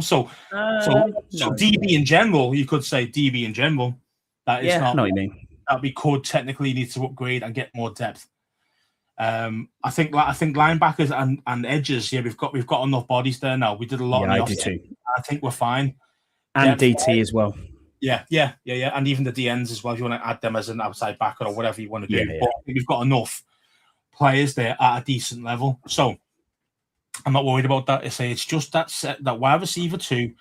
So DB in general, you could say DB in general. That is not. I know what you mean. That we could technically need to upgrade and get more depth. I think linebackers and edges. Yeah, we've got enough bodies there now. We did a lot. Yeah, I do too. I think we're fine. And depth DT as well. Yeah. And even the DNs as well, if you want to add them as an outside backer or whatever you want to do. Yeah. But we've got enough players there at a decent level. So I'm not worried about that. It's just that wide receiver 2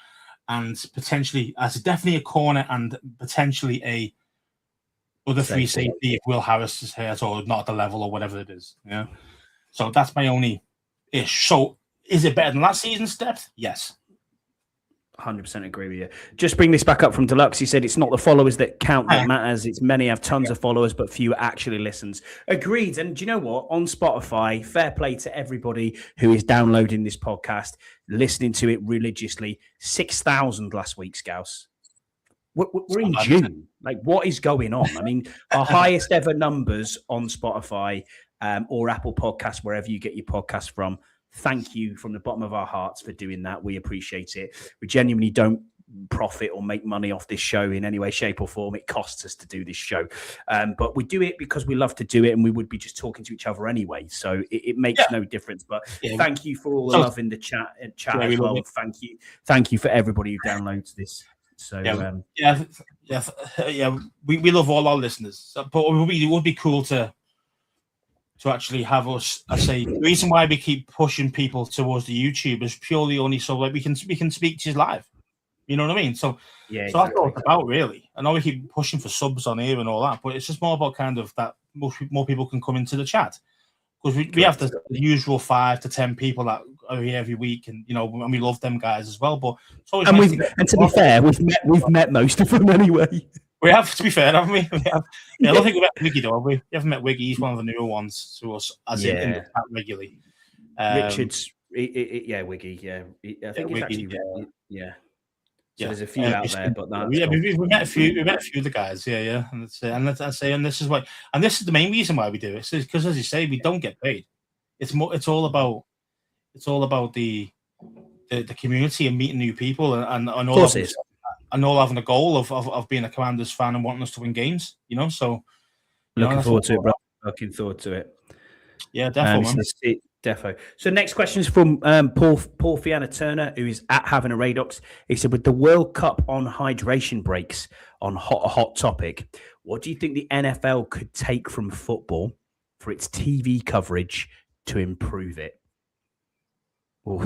and potentially as definitely a corner and potentially a other free safety if Will Harris is hurt or not at the level or whatever it is. Yeah. So that's my only ish. So is it better than last season's depth? Yes. 100% agree with you. Just bring this back up from Deluxe. He said it's not the followers that count that matters. It's many have tons of followers, but few actually listens. Agreed. And do you know what? On Spotify, fair play to everybody who is downloading this podcast, listening to it religiously. 6,000 last week, Scouse. We're in June. Like, what is going on? I mean, our highest ever numbers on Spotify or Apple Podcasts, wherever you get your podcast from. Thank you from the bottom of our hearts for doing that. We appreciate it. We genuinely don't profit or make money off this show in any way, shape, or form. It costs us to do this show. But we do it because we love to do it, and we would be just talking to each other anyway. So it makes no difference. But thank you for all the love in the chat as well. Thank you for everybody who downloads this. So we love all our listeners. But it would be cool to actually have us. I say the reason why we keep pushing people towards the YouTube is purely only so like we can speak to you live. You know what I mean? So that's all it's about, really. I know we keep pushing for subs on here and all that, but it's just more about kind of that more people can come into the chat because we have the usual 5 to 10 people that are here every week, and and we love them guys as well. But it's always to be fair, we've met most of them anyway. We have, to be fair, haven't we? I don't think we've met Wiggy, though, have we? We haven't met Wiggy. He's one of the newer ones to us, as in the chat regularly. Richards, Wiggy, I think he's actually, So there's a few out there, but that's we met a few. We met a few of the guys, and this is why, and this is the main reason why we do it, because as you say, we don't get paid. It's all about the community and meeting new people, and all of this. And all having a goal of being a Commanders fan and wanting us to win games, So looking forward to it, bro. Looking forward to it. Yeah, definitely. Defo. So next question is from Paul Fiana Turner, who is at Having a Radox. He said, with the World Cup on hydration breaks on hot topic, what do you think the NFL could take from football for its TV coverage to improve it? Oof.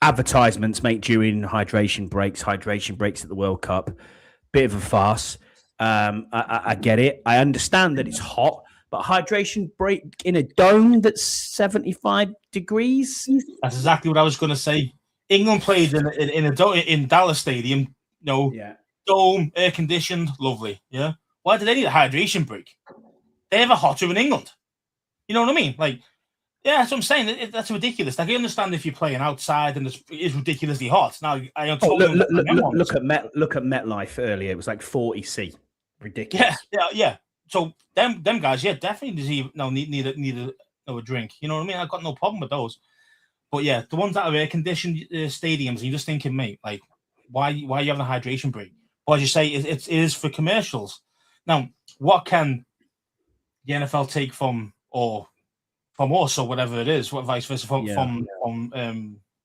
Advertisements, mate, during hydration breaks at the World Cup. Bit of a farce. I get it. I understand that it's hot, but hydration break in a dome that's 75 degrees? That's exactly what I was going to say. England played in Dallas Stadium, dome, air conditioned, lovely. Yeah. Why do they need a hydration break? They have a hotter in England. You know what I mean? Like, yeah, that's what I'm saying. That's ridiculous. Like, I understand if you're playing outside and it is ridiculously hot. Now, I totally look at MetLife earlier. It was like 40°C. Ridiculous. Yeah. So them guys, definitely need a drink. You know what I mean? I've got no problem with those. But yeah, the ones that are air conditioned stadiums, you're just thinking, mate, like, why are you having a hydration break? Well, as you say, it is for commercials. Now, what can the NFL take from us or whatever it is, what vice versa from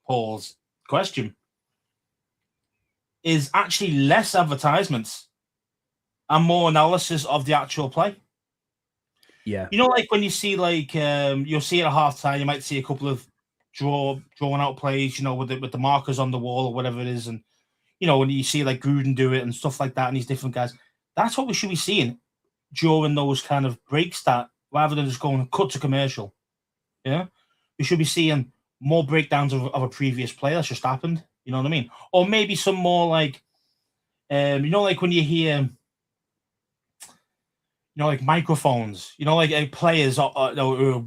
Paul's question, is actually less advertisements and more analysis of the actual play. Yeah. Like when you see you'll see at halftime, you might see a couple of drawn out plays, with the markers on the wall or whatever it is. And, when you see like Gruden do it and stuff like that and these different guys, that's what we should be seeing during those kind of breaks, that rather than just going cut to commercial. Yeah, we should be seeing more breakdowns of a previous play that's just happened. You know what I mean? Or maybe some more like, like when you hear, like microphones. Like players are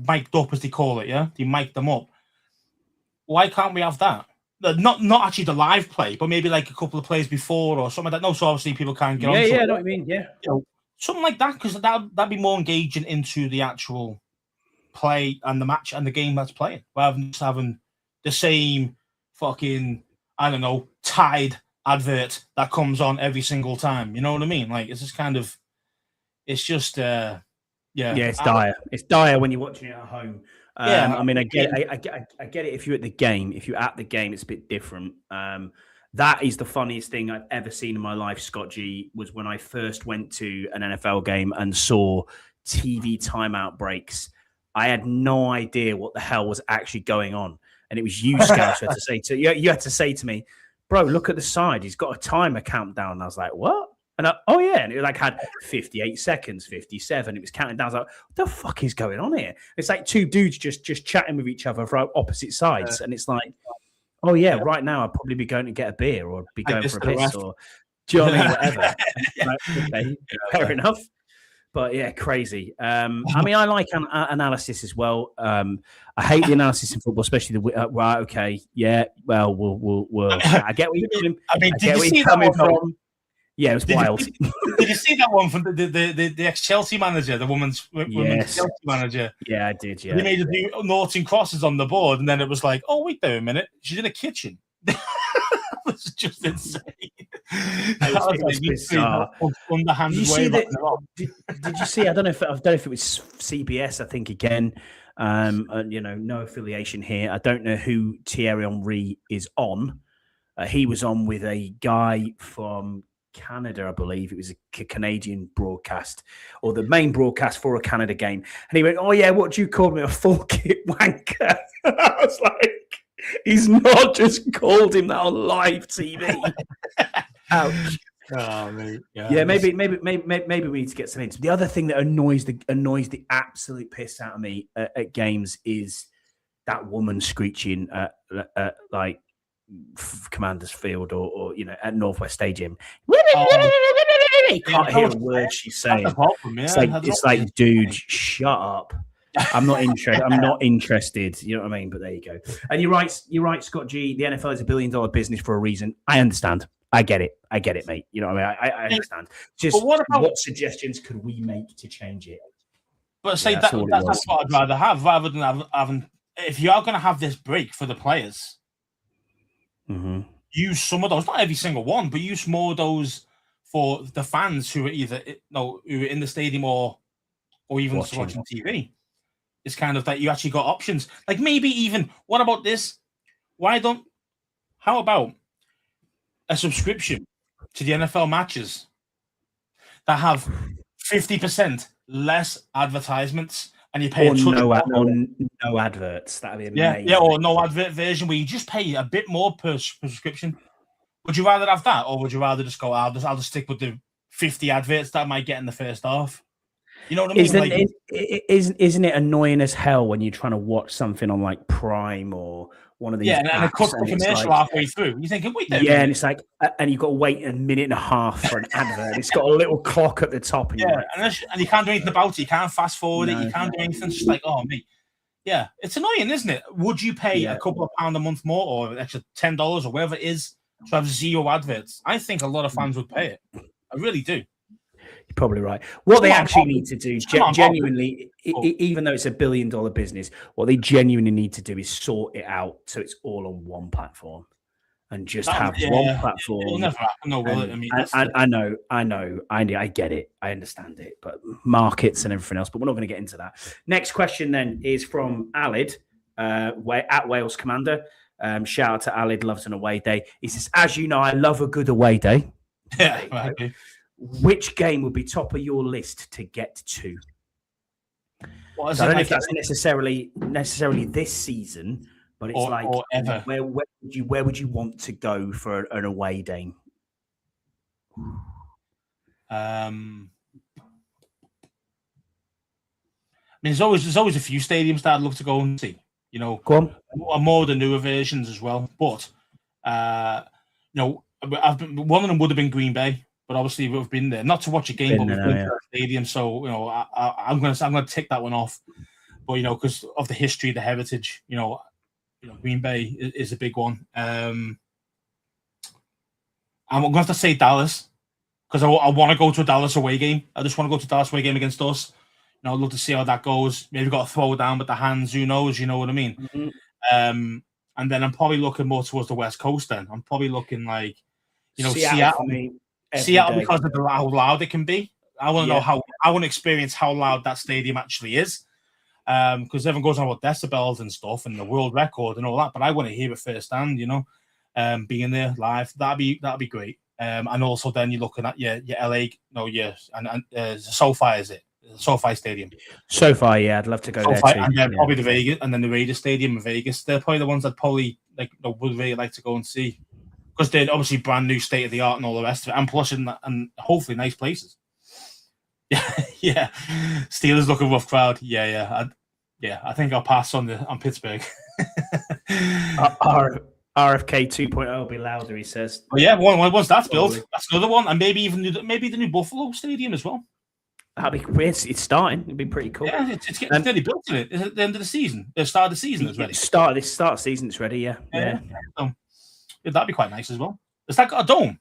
mic'd up, as they call it. Yeah, they mic them up. Why can't we have that? Not actually the live play, but maybe like a couple of plays before or something like that. No, so obviously people can't get on. Yeah, I know what I mean. Yeah, something like that, because that'd be more engaging into the actual play and the match and the game that's playing, rather than just having the same fucking, I don't know, Tide advert that comes on every single time. You know what I mean? Like, it's just kind of, it's just, it's dire. It's dire when you're watching it at home. I mean, I get it if you're at the game. If you're at the game, it's a bit different. That is the funniest thing I've ever seen in my life, Scott G, was when I first went to an NFL game and saw TV timeout breaks. I had no idea what the hell was actually going on. And it was you, Scouts, who had to say you had to say to me, bro, look at the side. He's got a timer countdown. And I was like, what? And oh yeah, and it like had 58 seconds, 57. It was counting down. I was like, what the fuck is going on here? It's like two dudes just chatting with each other from opposite sides, and it's like, oh yeah, right now I'd probably be going to get a beer or be going for a piss or do you know what I mean? Whatever. Like, okay, fair enough. But yeah, crazy. I mean, I like analysis as well. I hate the analysis in football, especially the right. Okay, yeah. Well, we'll. I get where you're coming. I mean, did you see that one from? Yeah, it was wild. Did you see that one from the ex-Chelsea manager, the women's Chelsea manager? Yeah, I did, yeah. They made a few noughts and crosses on the board, and then it was like, oh, wait there a minute. She's in a kitchen. It was just insane. It was bizarre. Underhanded way did you see? I don't know if it was CBS, I think, again. No affiliation here. I don't know who Thierry Henry is on. He was on with a guy from Canada, I believe. It was a Canadian broadcast or the main broadcast for a Canada game. And he went, oh yeah, what do you call me? A full kit wanker. I was like, he's not just called him that on live TV. Ouch. Oh, mate. Yeah, maybe we need to get some into. The other thing that annoys the absolute piss out of me at games is that woman screeching like Commander's Field or at Northwest Stadium. You can't hear a word she's saying. It's like, dude, shut up. I'm not interested. You know what I mean? But there you go. And you're right, Scott G. The NFL is $1 billion business for a reason. I understand. I get it, mate. You know what I mean? I understand. Just what suggestions could we make to change it? But that's what I'd rather have, rather than having. If you are going to have this break for the players, use some of those. Not every single one, but use more of those for the fans who are either who are in the stadium or even watching TV. It's kind of that you actually got options. Like maybe even what about this? How about a subscription to the NFL matches that have 50% less advertisements, and you pay no adverts. That'd be amazing. Yeah, or no advert version where you just pay a bit more per subscription. Would you rather have that, or would you rather just go? I'll just stick with the 50 adverts that I might get in the first half. You know what I mean? Isn't it annoying as hell when you're trying to watch something on like Prime or one of these? Yeah, and it cuts the commercial halfway through. You're thinking, wait there. Yeah, and it's like, and you've got to wait a minute and a half for an advert. It's got a little clock at the top. And and you can't do anything about it. You can't fast forward it. You can't do anything. It's just like, oh, me. Yeah, it's annoying, isn't it? Would you pay a couple of £1 a month more or an extra $10 or whatever it is to have 0 adverts? I think a lot of fans would pay it. I really do. You're probably right. What they actually need to do, genuinely, even though it's $1 billion business, what they genuinely need to do is sort it out so it's all on one platform and just have one platform. It'll never happen, no, will it? I mean, I know. I get it. I understand it. But markets and everything else. But we're not going to get into that. Next question then is from Alid, at Wales Commander. Shout out to Alid, loves an away day. He says, as you know, I love a good away day. Yeah, right. Which game would be top of your list to get to? I don't know if that's necessarily this season, but it's or ever. Where would you want to go for an away day? I mean, there's always a few stadiums that I'd love to go and see. You know, go on. More the newer versions as well. But one of them would have been Green Bay. But obviously we've been there, not to watch a game, but we've been to the stadium. So I'm gonna take that one off. But because of the history, the heritage, Green Bay is a big one. I'm gonna have to say Dallas because I want to go to a Dallas away game. I just want to go to a Dallas away game against us. I'd love to see how that goes. Maybe got to throw down with the hands. Who knows? You know what I mean? Mm-hmm. And then I'm probably looking more towards the West Coast. Then I'm probably looking like Seattle. Seattle because of how loud it can be. I want to know I want to experience how loud that stadium actually is. Because everyone goes on about decibels and stuff and the world record and all that, but I want to hear it firsthand, being there live. That'd be great. And also then you're looking at your LA, SoFi, is it? SoFi Stadium. SoFi, yeah, I'd love to go there too. And then probably the Vegas, and then the Raiders Stadium in Vegas. They're probably the ones that probably would really like to go and see, because they're obviously brand new, state of the art, and all the rest of it, and plus and hopefully nice places. Yeah. Steelers look a rough crowd. I think I'll pass on Pittsburgh. RFK 2.0 will be louder, he says. Well, yeah, once that's built, that's another one, and maybe the new Buffalo Stadium as well. That'd be weird. It's starting. It'd be pretty cool. Yeah, it's getting nearly built, isn't it? Is it at the end of the season? The start of the season is ready. Start of season, it's ready. Yeah. That'd be quite nice as well. Has that got a dome?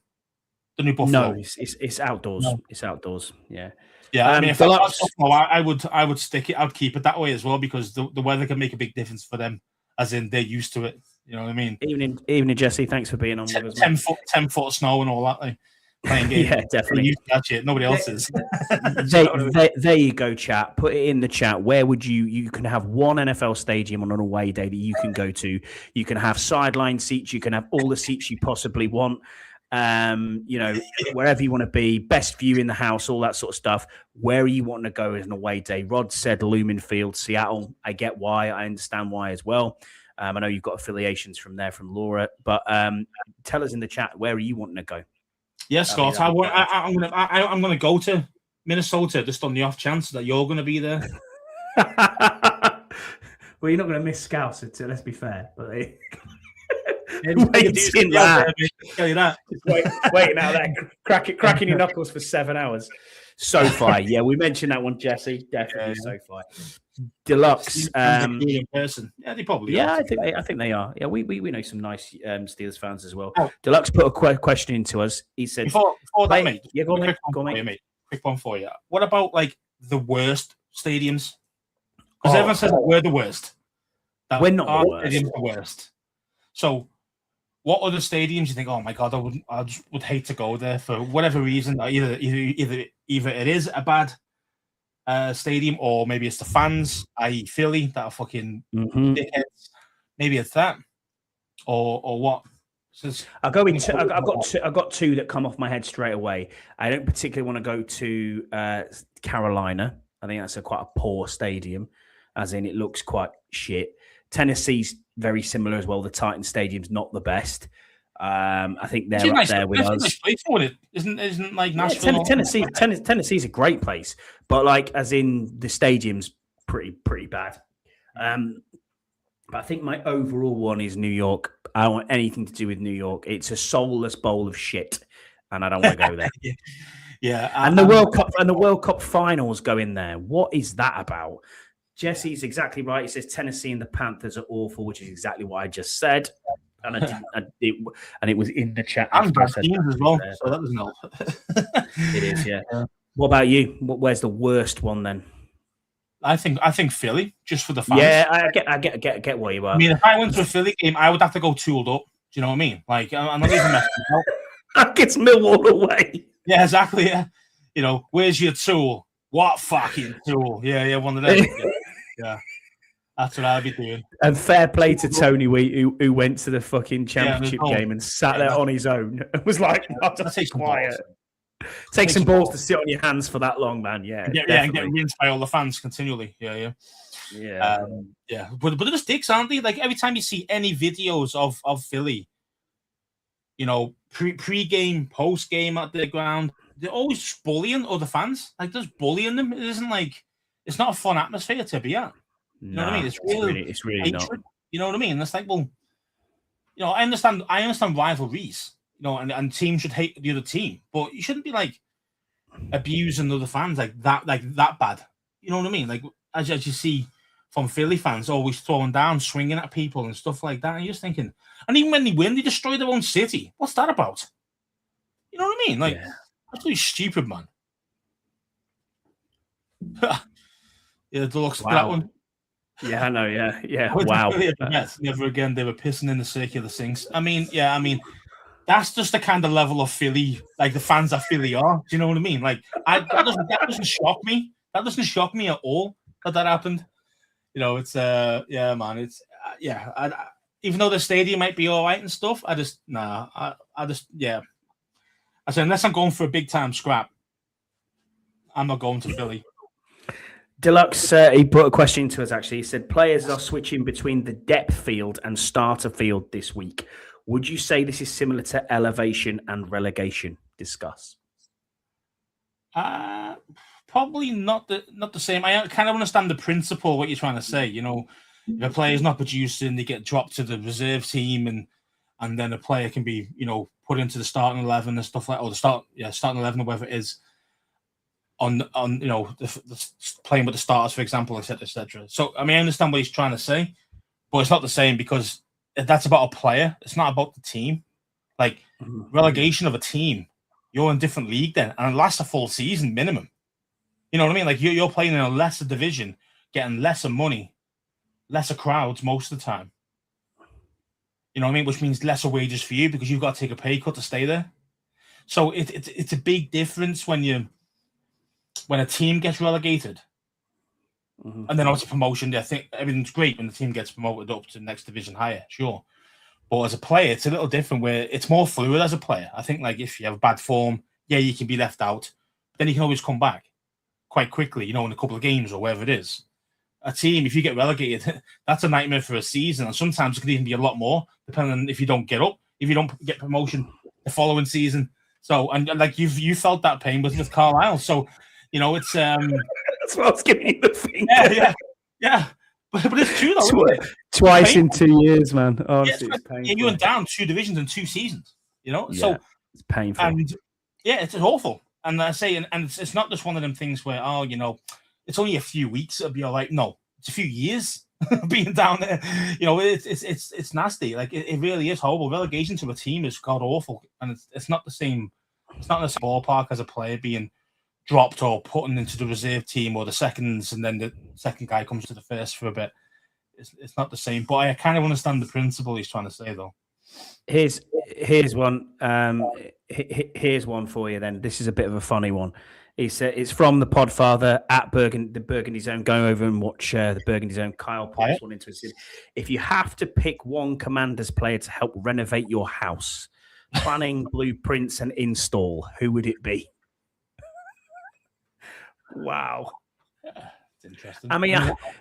The new Buffalo? No, it's outdoors. No. It's outdoors. Yeah. Yeah, I mean, if I would stick it. I'd keep it that way as well, because the weather can make a big difference for them, as in they're used to it. You know what I mean? Evening, Jesse. Thanks for being on with us. 10 foot of snow and all that. Like, playing games. Yeah, definitely. That shit. Nobody else is. There you go, chat. Put it in the chat. Where would you can have one NFL stadium on an away day that you can go to. You can have sideline seats. You can have all the seats you possibly want. Wherever you want to be, best view in the house, all that sort of stuff. Where you want to go as an away day? Rod said Lumen Field, Seattle. I get why. I understand why as well. I know you've got affiliations from Laura, but tell us in the chat, where are you wanting to go? Yeah, Scott, I'm gonna go to Minnesota just on the off chance that you're gonna be there. Well, you're not gonna miss Scouts, let's be fair. But waiting out there, cracking your knuckles for 7 hours. SoFi, yeah, we mentioned that one, Jesse. Definitely SoFi. Deluxe, in person. Yeah, they probably. Yeah, I think they are. Yeah, we know some nice Steelers fans as well. Oh. Deluxe put a question into us. He said, "Before that, mate, go on, mate. Quick one for you. What about like the worst stadiums? Because everyone says we're the worst. We're not the worst. So, what other stadiums you think? Oh my god, I just would hate to go there for whatever reason. Either it is a bad stadium, or maybe it's the fans, i.e. Philly, that are fucking dickheads. Maybe it's that, or what? I'll go into. I've got two that come off my head straight away. I don't particularly want to go to Carolina. I think that's quite a poor stadium, as in it looks quite shit. Tennessee's very similar as well. The Titan Stadium's not the best. I think they're up there with us. Nice place for it. Isn't like Nashville? Yeah, Tennessee's a great place, but like as in the stadium's pretty bad. But I think my overall one is New York. I don't want anything to do with New York. It's a soulless bowl of shit, and I don't want to go there. Yeah. And the World Cup finals go in there. What is that about? Jesse's exactly right. He says Tennessee and the Panthers are awful, which is exactly what I just said. And it was in the chat. I'm bad teams as well, so that doesn't help. It is, yeah. What about you? Where's the worst one then? I think Philly, just for the fans. Yeah, I get where you are. I mean, if I went to a Philly game, I would have to go tooled up. Do you know what I mean? Like, I'm not even messing about. It's Millwall away. Yeah, exactly. Yeah, where's your tool? What fucking tool? Yeah, one of them. Yeah, that's what I'd be doing. And fair play to Tony who went to the fucking championship game and sat there on his own. It was like, just take quiet. Take some balls to sit on your hands for that long, man. Yeah, and get rinsed by all the fans continually. Yeah. But they're just dicks, aren't they? Like every time you see any videos of Philly, pre-game, post-game at the ground, they're always bullying other fans. Like just bullying them. It isn't like it's not a fun atmosphere to be at. You know what I mean? It's really not. You know what I mean? It's like, well, I understand rivalries. And teams should hate the other team, but you shouldn't be like abusing other fans like that bad. You know what I mean? Like as you see from Philly fans always throwing down, swinging at people and stuff like that. And you're just thinking, and even when they win, they destroy their own city. What's that about? You know what I mean? Like absolutely stupid, man. Yeah, Deluxe that one. Yeah, I know. Yeah. Wow. Never again. They were pissing in the circular sinks. I mean, that's just the kind of level of Philly, like the fans that Philly are. Do you know what I mean? Like, that doesn't shock me. That doesn't shock me at all that happened. It's man. It's even though the stadium might be all right and stuff, I said, unless I'm going for a big time scrap, I'm not going to Philly. Deluxe, he put a question to us, actually. He said, players are switching between the depth field and starter field this week. Would you say this is similar to elevation and relegation? Discuss. Probably not the same. I kind of understand the principle, what you're trying to say. You know, if a player's not producing, they get dropped to the reserve team, and then a player can be, you know, put into the starting 11 and stuff like, or starting 11 or whatever it is. On you know, the playing with the starters, for example, etc., etc. So I mean, I understand what he's trying to say, but it's not the same because that's about a player. It's not about the team. Like relegation of a team, you're in a different league then, and it lasts a full season minimum. You know what I mean? Like you're playing in a lesser division, getting lesser money, lesser crowds most of the time. You know what I mean? Which means lesser wages for you because you've got to take a pay cut to stay there. So it's a big difference when a team gets relegated, and then obviously promotion. I think everything's great when the team gets promoted up to the next division higher, sure. But as a player, it's a little different where it's more fluid as a player. I think like if you have bad form, yeah, you can be left out, but then you can always come back quite quickly, you know, in a couple of games or whatever it is. A team, if you get relegated, that's a nightmare for a season, and sometimes it could even be a lot more, depending on if you don't get up, if you don't get promotion the following season. So, and like you felt that pain with Carlisle, so. You know, it's that's what I was giving you the thing. Yeah. But it's true though, isn't it? Twice in 2 years, man. Honestly, it's painful. Yeah, you went down 2 divisions in 2 seasons. You know, yeah, so it's painful. And yeah, it's awful. And I say, and it's not just one of them things where you know, it's only a few weeks. It'll be all right. No, it's a few years being down there. You know, it's nasty. Like it really is horrible. Relegation to a team is god awful, and it's not the same. It's not in the same ballpark as a player being dropped or put into the reserve team or the seconds, and then the second guy comes to the first for a bit. It's not the same, but I kind of understand the principle he's trying to say, though. Here's one. Here's one for you. Then this is a bit of a funny one. He said it's from the Podfather at the Burgundy Zone. Go over and watch the Burgundy Zone. Kyle pops one into it. If you have to pick one Commanders player to help renovate your house, planning, blueprints, and install, who would it be? Wow. It's interesting. I mean,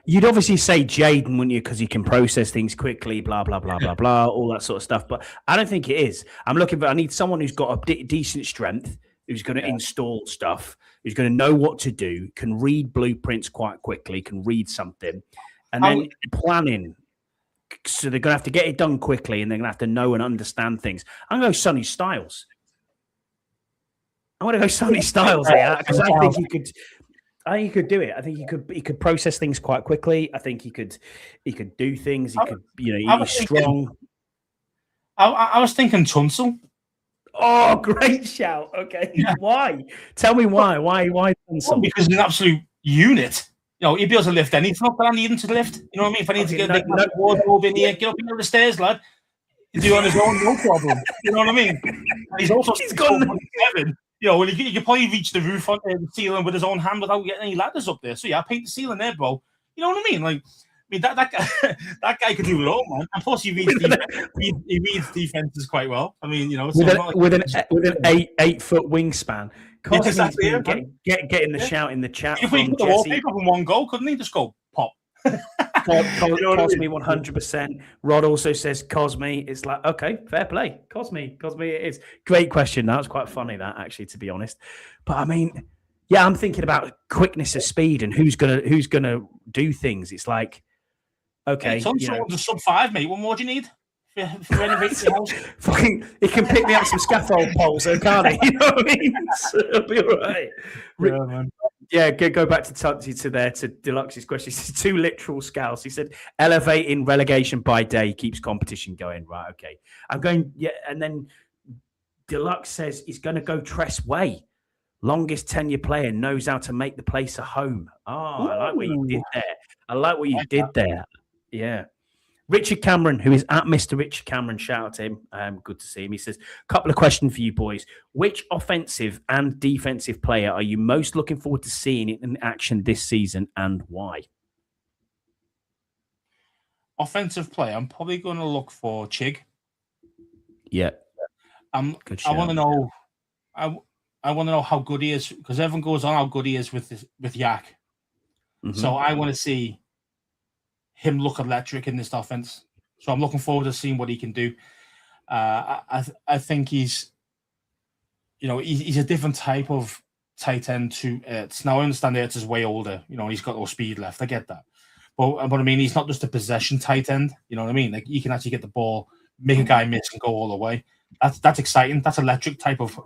you'd obviously say Jayden, wouldn't you? Because he can process things quickly, blah, blah, blah, blah, blah, all that sort of stuff. But I don't think it is. I need someone who's got a decent strength, who's going to install stuff, who's going to know what to do, can read blueprints quite quickly, can read something, and then planning. So they're going to have to get it done quickly, and they're going to have to know and understand things. I'm going to go Sonny Styles. I want to go Sonny Styles here because I think he could. I think he could do it. I think he could process things quite quickly. I think he could do things. He could, you know, he's strong. I was thinking Tunsil. Oh, great shout. Okay. Yeah. Why? Tell me why. Why Tunsil? Well, because he's an absolute unit. You know, he'd be able to lift anything up that I need him to lift. You know what I mean? If I need to get wardrobe in here, get up the stairs, lad. He'd do it on his own, no problem. You know what I mean? And he's also gone. You know, he could probably reach the roof on the ceiling with his own hand without getting any ladders up there. So yeah, I paint the ceiling there, bro. You know what I mean? Like, I mean that guy could do it all, man. And plus, he reads defenses quite well. I mean, you know, with an 8-foot wingspan. Yeah, exactly. Get in the shout in the chat. If we put the wallpaper in one goal, couldn't he just go pop? Cosme 100%. Rod also says Cosme. It's like, okay, fair play. Cosme it is. Great question. That was quite funny, that, actually, to be honest. But I mean, yeah, I'm thinking about quickness of speed and who's gonna do things. It's like, okay, someone's a sub-5, mate. What more do you need for renovating your house? Fucking, he can pick me up some scaffold poles, though, can't he? You know what I mean? So it'll be all right. Yeah, man. Yeah, go back to Deluxe's question. He said 2 literal scouts. He said elevating relegation by day keeps competition going. Right, okay. I'm going, yeah, and then Deluxe says he's going to go Tress Way. Longest tenure player, knows how to make the place a home. Oh, I like what you did there. Yeah. Richard Cameron, who is at Mr. Richard Cameron, shout out to him. Good to see him. He says, couple of questions for you boys. Which offensive and defensive player are you most looking forward to seeing in action this season, and why? offensive player, I'm probably going to look for Chig. Yeah. I want to know. I want to know how good he is, because everyone goes on how good he is with Yak. Mm-hmm. So I want to see him look electric in this offense. So I'm looking forward to seeing what he can do. I think he's a different type of tight end to Ertz. Now I understand Ertz is way older. He's got no speed left. I get that. But I mean, he's not just a possession tight end. You know what I mean? Like, you can actually get the ball, make a guy miss, and go all the way. That's exciting. That's electric type of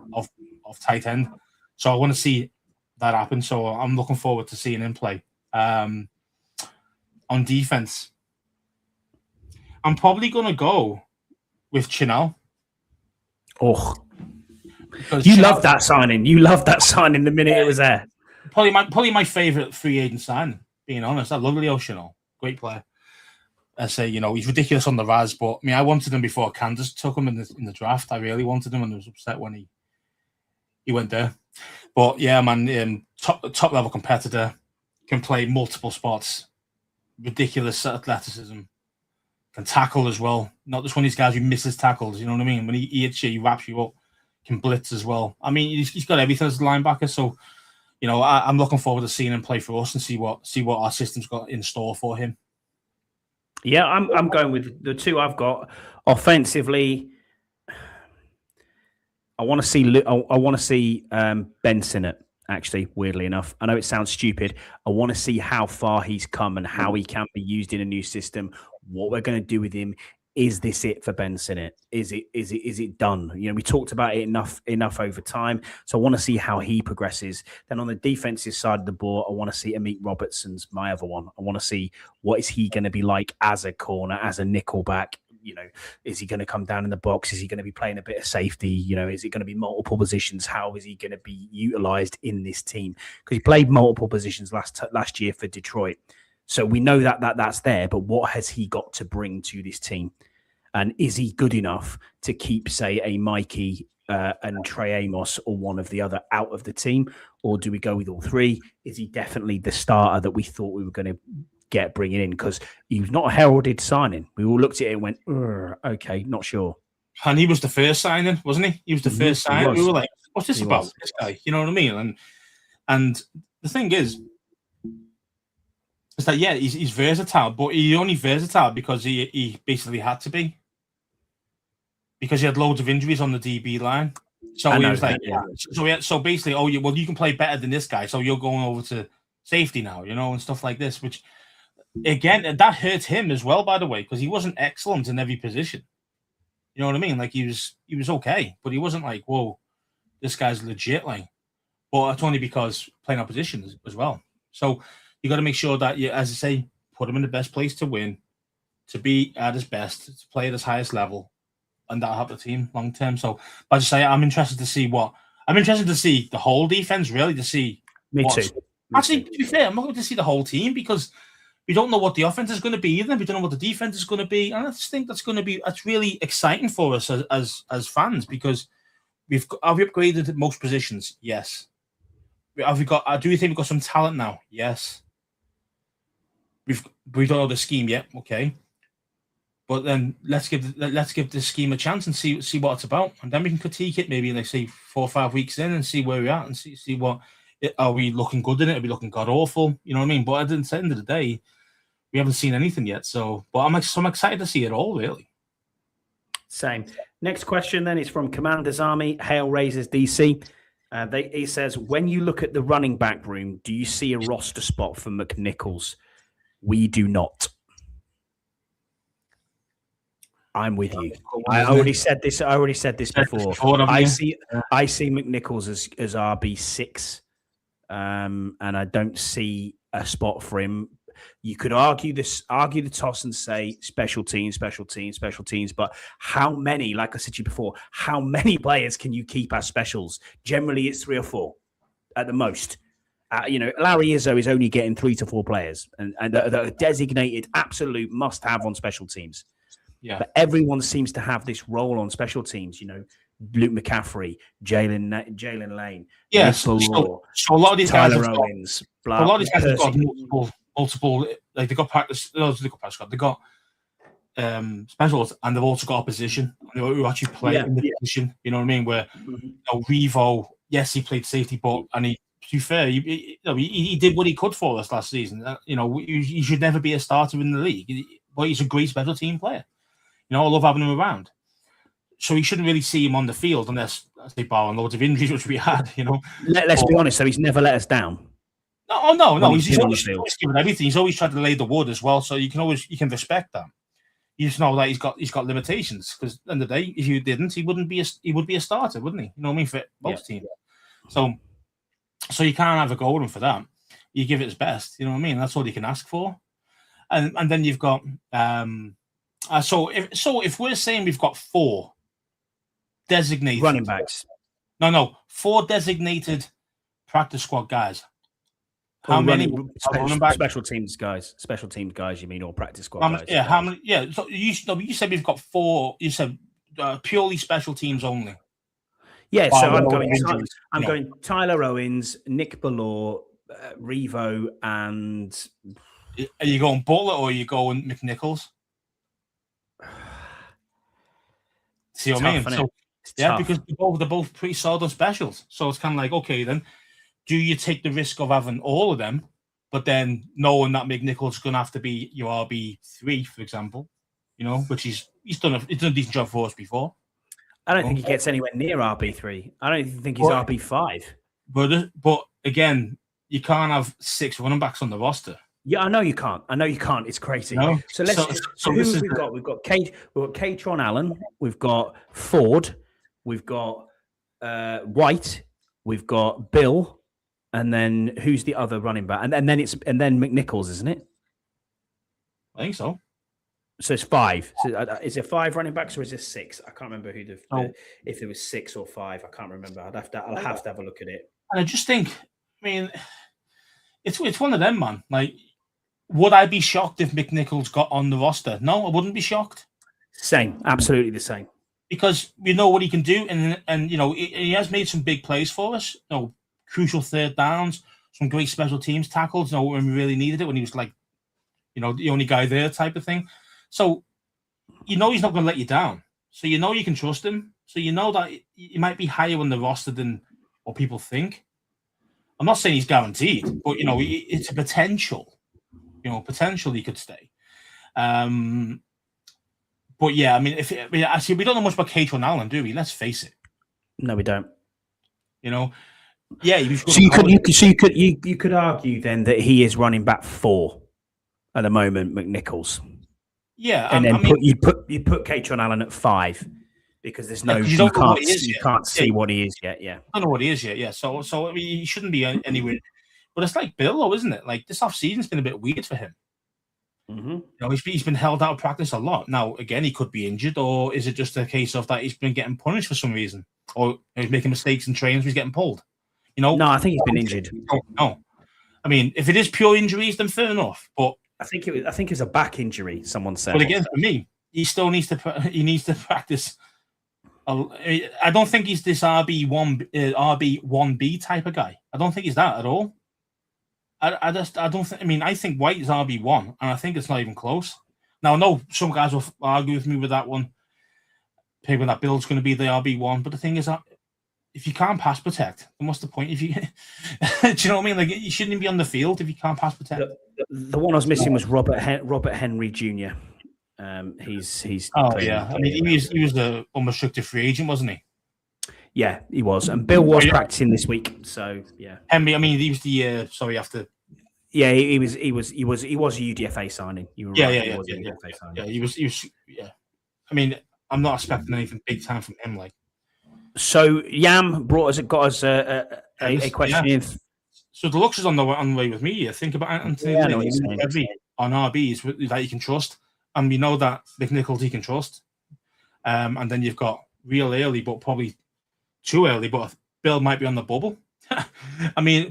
tight end. So I want to see that happen. So I'm looking forward to seeing him play. On defense, I'm probably going to go with Chinell. Oh, you love that signing. You loved that signing the minute it was there. Probably my favorite free agent signing, being honest. I love Leo Chinell. Great player. I say, he's ridiculous on the Raz, but I mean, I wanted him before Kansas took him in the draft. I really wanted him, and I was upset when he went there. But yeah, man, top level competitor, can play multiple spots, ridiculous athleticism, can tackle as well. Not just one of these guys who misses tackles. You know what I mean? When he hits you, he wraps you up. Can blitz as well. I mean, he's got everything as a linebacker. So, I'm looking forward to seeing him play for us and see what our system's got in store for him. Yeah, I'm going with the two I've got. Offensively, I want to see Ben Sinnott. Actually, weirdly enough, I know it sounds stupid. I want to see how far he's come and how he can be used in a new system. What we're going to do with him. Is this it for Ben Sinnott? Is it done? We talked about it enough over time. So I want to see how he progresses. Then on the defensive side of the ball, I want to see Amit Robertson's my other one. I want to see what is he going to be like as a corner, as a nickelback. Is he going to come down in the box? Is he going to be playing a bit of safety? Is it going to be multiple positions? How is he going to be utilized in this team? Because he played multiple positions last year for Detroit. So we know that's there, but what has he got to bring to this team? And is he good enough to keep, say, a Mikey and Trey Amos or one of the other out of the team? Or do we go with all three? Is he definitely the starter that we thought we were going to bringing in? Because he was not a heralded signing. We all looked at it and went, okay, not sure. And he was the first signing, wasn't he? He was the first signing. We were like, what's this about, this guy? You know what I mean? And the thing is that, yeah, he's versatile, but he's only versatile because he basically had to be. Because he had loads of injuries on the DB line. So he was like, so basically, you can play better than this guy, so you're going over to safety now, and stuff like this, which, again, that hurt him as well, by the way, because he wasn't excellent in every position. You know what I mean? Like, he was okay, but he wasn't like, whoa, this guy's legit, like. But it's only because playing opposition as well. So you got to make sure that you, as I say, put him in the best place to win, to be at his best, to play at his highest level, and that'll help the team long term. So, as I say, I'm interested to see the whole defense, really, to see. Me too. Actually, to be fair, I'm not going to see the whole team because we don't know what the offense is going to be either. We don't know what the defense is going to be, and I just think that's really exciting for us as fans, because have we upgraded most positions? Yes. Do we think we've got some talent now? Yes. We don't know the scheme yet. Okay. But then let's give this scheme a chance and see what it's about, and then we can critique it maybe, like, say 4 or 5 weeks in and see where we're at and see what are we looking good in it? Are we looking god awful? You know what I mean? But at the end of the day, we haven't seen anything yet. So, but I'm excited to see it all, really. Same. Next question then is from Commander's Army, Hail Raisers DC. He says, when you look at the running back room, do you see a roster spot for McNichols? We do not. I'm with you. I already said this before. I see McNichols as RB6, and I don't see a spot for him. You could argue the toss and say special teams. But how many? Like I said to you before, how many players can you keep as specials? Generally, it's 3 or 4 at the most. Larry Izzo is only getting 3 to 4 players, and that are designated absolute must-have on special teams. Yeah, but everyone seems to have this role on special teams. Luke McCaffrey, Jalen Lane, so a lot of these Tyler guys Owens, a lot of these guys have got multiple. Like they got practice. They got specials, and they've also got opposition who actually play in the position. You know what I mean? Where Revo, yes, he played safety, but to be fair, he did what he could for us last season. He should never be a starter in the league, but he's a great special team player. I love having him around. So you shouldn't really see him on the field unless, say, barring loads of injuries, which we had. Let's be honest. So he's never let us down. No. He's always given everything. He's always tried to lay the wood as well. So you can respect that. You just know that he's got limitations, because at the end of the day, if you didn't, he would be a starter, wouldn't he? You know what I mean, for both teams. So you can't have a go at him for that. You give it his best. You know what I mean? That's all you can ask for. And then you've got so if we're saying we've got 4 designated running backs, 4 designated practice squad guys. How many special teams guys? Special teams guys, you mean, or practice squad guys? Yeah, how many? Yeah, so you said we've got 4. You said purely special teams only. Yeah, so I'm going Tyler Owens, Nick Blough, Revo, and are you going Butler or are you going McNichols? See what I mean? So, because they're both pretty solid on specials. So it's kind of like, okay, then do you take the risk of having all of them, but then knowing that McNichols is going to have to be your RB3, for example, which he's done a decent job for us before. I don't think he gets anywhere near RB3. I don't even think he's RB5. But again, you can't have 6 running backs on the roster. Yeah, I know you can't. It's crazy. No? So who have we got? We've got Katron Allen. We've got Ford. We've got White. We've got Bill. And then who's the other running back? And then McNichols, isn't it? I think so. So it's 5. So is it 5 running backs or is it 6? I can't remember if there was 6 or 5. I can't remember. I'll have to have a look at it. And I just think, it's one of them, man. Like, would I be shocked if McNichols got on the roster? No, I wouldn't be shocked. Same, absolutely the same. Because we know what he can do, and he has made some big plays for us. Crucial third downs, some great special teams tackles. When we really needed it, when he was like, the only guy there, type of thing. So he's not going to let you down. So you can trust him. So that he might be higher on the roster than what people think. I'm not saying he's guaranteed, but it's a potential. Potential he could stay. But yeah, actually, we don't know much about Katron Allen, do we? Let's face it. No, we don't. Yeah. So you could argue then that he is running back 4 at the moment, McNichols. Yeah, and then you put Katron Allen at 5 because there's no you can't see what he is yet. Yeah, I don't know what he is yet. Yeah, so he shouldn't be anywhere. But it's like Bill, though, isn't it? Like, this off-season's been a bit weird for him. Mm-hmm. He's been held out of practice a lot. Now, again, he could be injured, or is it just a case of that he's been getting punished for some reason? Or he's making mistakes in training, so he's getting pulled? No, I think he's been injured. No. If it is pure injuries, then fair enough. But I think it was a back injury, someone said. But again, for me, he still needs to practice. I don't think he's this RB1B type of guy. I don't think he's that at all. I don't think. I think White is RB1, and I think it's not even close. Now, I know some guys will argue with me with that one, thinking that Bill's going to be the RB1. But the thing is that if you can't pass protect, then what's the point? If you, do you know what I mean? Like, you shouldn't even be on the field if you can't pass protect. The one I was missing was Robert Henry Jr. He's. Oh yeah, he was the unrestricted free agent, wasn't he? Yeah, he was, and Bill was practicing this week. So yeah, Henry. He was the after. Yeah, he was a UDFA signing. You were right. He was. Yeah. I'm not expecting anything big time from him. Like, so Yam got us a question. Yeah. So the looks is on the way with me. Think about Anthony on RBs that you can trust, and we know that McNichols he can trust. And then you've got real early, but probably too early. But Bill might be on the bubble.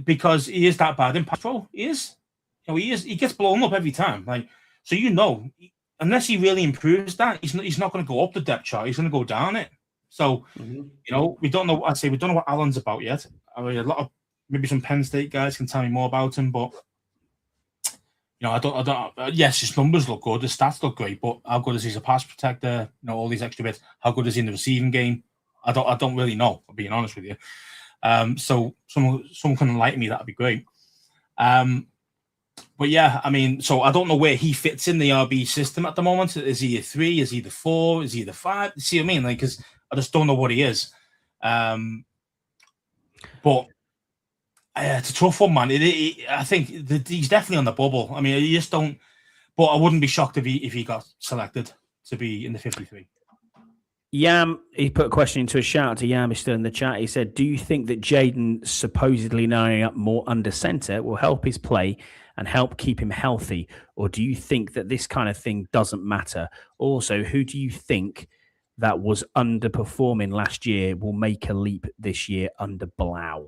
Because he is that bad in pass pro. He is. He is. He gets blown up every time. Like, so unless he really improves that, he's not going to go up the depth chart. He's going to go down it. So we don't know. We don't know what Allen's about yet. A lot of maybe some Penn State guys can tell me more about him, but I don't. Yes, his numbers look good, his stats look great, but how good is he as a pass protector? All these extra bits. How good is he in the receiving game? I don't really know. I'm being honest with you. So someone can enlighten me. That'd be great. But yeah, I mean, so I don't know where he fits in the RB system at the moment. Is he a 3? Is he the 4? Is he the 5? See what I mean? Like, because I just don't know what he is. But it's a tough one, man. I think he's definitely on the bubble. I mean, you just don't. But I wouldn't be shocked if he got selected to be in the 53. Yam, he put a question into a shout out to Yam. He's still in the chat. He said, "Do you think that Jayden supposedly lining up more under center will help his play and help keep him healthy, or do you think that this kind of thing doesn't matter? Also, who do you think that was underperforming last year will make a leap this year under Blough?"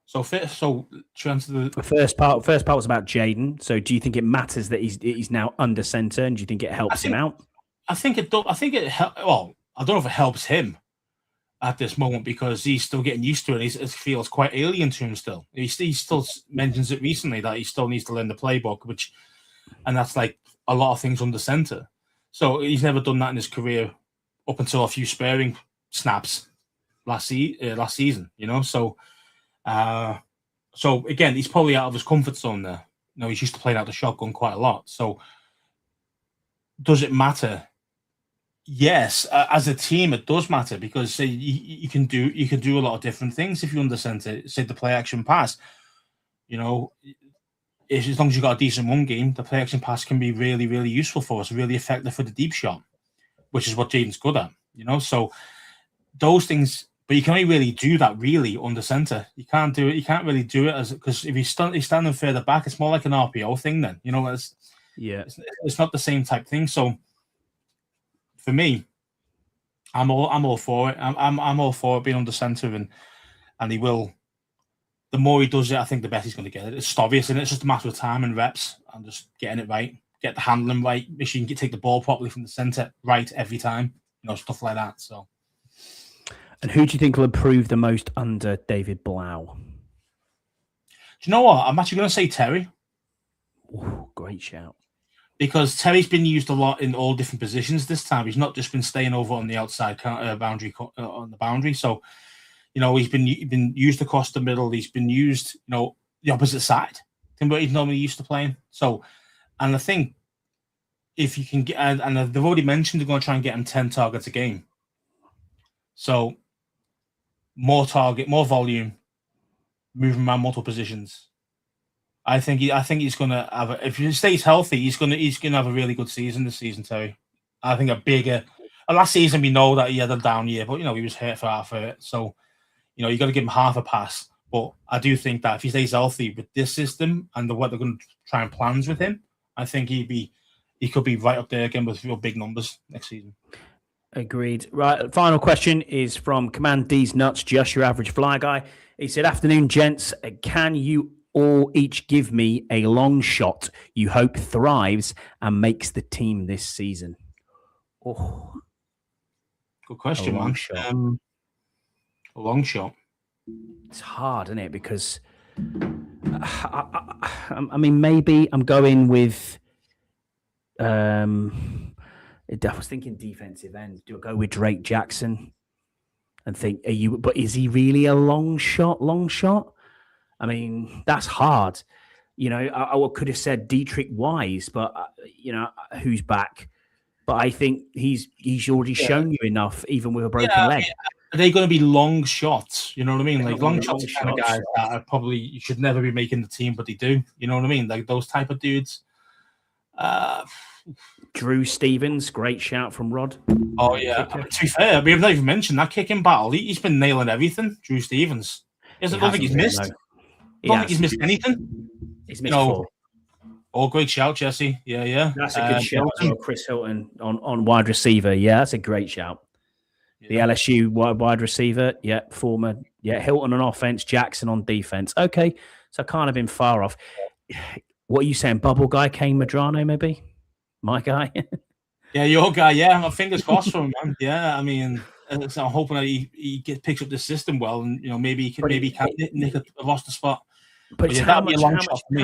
So to answer the first part was about Jayden. So do you think it matters that he's now under center, and do you think it helps him out? I think it does. I think it. Well, I don't know if it helps him at this moment because he's still getting used to it. It feels quite alien to him still. He still mentions it recently that he still needs to learn the playbook, and that's like a lot of things under center. So he's never done that in his career up until a few sparing snaps last season. So again, he's probably out of his comfort zone there. He's used to playing out the shotgun quite a lot. So does it matter? Yes, as a team, it does matter because you can do a lot of different things if you under center. Say the play action pass, as long as you got a decent run game, the play action pass can be really, really useful for us, really effective for the deep shot, which is what Jayden's good at. So those things. But you can only really do that really under center. You can't do it. You can't really do it because if he's standing further back, it's more like an RPO thing. Then it's not the same type thing. So for me, I'm all for it. I'm all for it being under center, and he will. The more he does it, I think the better he's going to get it. It's obvious, and it's just a matter of time and reps and just getting it right, get the handling right, make sure you can take the ball properly from the center right every time. Stuff like that. So. And who do you think will improve the most under David Blough? Do you know what? I'm actually going to say Terry. Ooh, great shout. Because Terry's been used a lot in all different positions this time. He's not just been staying over on the outside boundary on the boundary. So, he's been used across the middle. He's been used, the opposite side than what he's normally used to playing. So, and I think if you can get, and they've already mentioned they're going to try and get him 10 targets a game. So, more target, more volume, moving around multiple positions. I think he's going to have. If he stays healthy, he's going to have a really good season this season, Terry. I think a bigger. Last season we know that he had a down year, but he was hurt for half of it. So, you got to give him half a pass. But I do think that if he stays healthy with this system and what they're going to try and plans with him, I think he could be right up there again with real big numbers next season. Agreed. Right. Final question is from Command D's Nuts, just your average fly guy. He said, "Afternoon, gents. Can you all each give me a long shot you hope thrives and makes the team this season?" Oh, good question, man. A long shot. It's hard, isn't it? Because I mean, maybe I'm going with. I was thinking defensive end. Do I go with Drake Jackson and think, but is he really a long shot? Long shot? I mean, that's hard. I could have said Dietrich Wise, but who's back? But I think he's already shown you enough, even with a broken leg. Are they going to be long shots? You know what I mean? Like long shots are kind of guys that are probably you should never be making the team, but they do. You know what I mean? Like those type of dudes. Drew Stevens, great shout from Rod. Oh yeah. To be fair, we've not even mentioned that kicking battle. He's been nailing everything. Drew Stevens. I don't think he's missed. I don't think he's missed anything. He's missed 4. Oh, great shout, Jesse. Yeah. That's a good shout. Chris Hilton on wide receiver. Yeah, that's a great shout. Yeah. The LSU wide receiver. Yeah, former. Yeah, Hilton on offense, Jackson on defense. Okay, so I can't have been far off. What are you saying? Bubble guy, Kane Medrano, maybe? My guy? Yeah, your guy. Yeah, my fingers crossed for him, man. Yeah, I mean, So I'm hoping that he picks up the system well, and maybe he can nick a roster spot. But yeah, how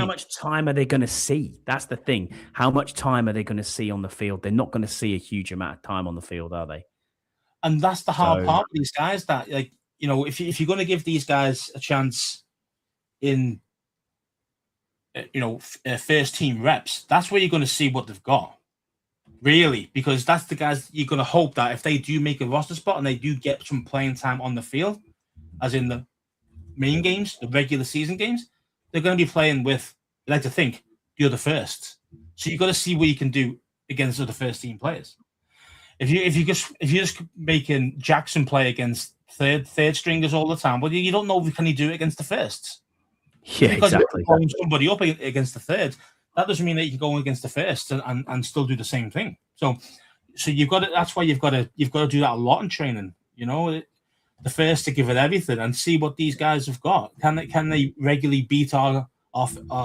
much time are they going to see? That's the thing. How much time are they going to see on the field? They're not going to see a huge amount of time on the field, are they? And that's the hard part with these guys. That if you're going to give these guys a chance in first team reps, that's where you're going to see what they've got, really, because that's the guys you're going to hope that if they do make a roster spot and they do get some playing time on the field, as in the main games, the regular season games, they're going to be playing with, I like to think, the other firsts. So you've got to see what you can do against other first team players. If you're just making Jackson play against third stringers all the time, well, you don't know can he do it against the firsts. Yeah, because exactly. Because somebody up against the third, that doesn't mean that you can go against the first and still do the same thing. So you've got to. That's why you've got to do that a lot in training. The first to give it everything and see what these guys have got. Can they regularly beat our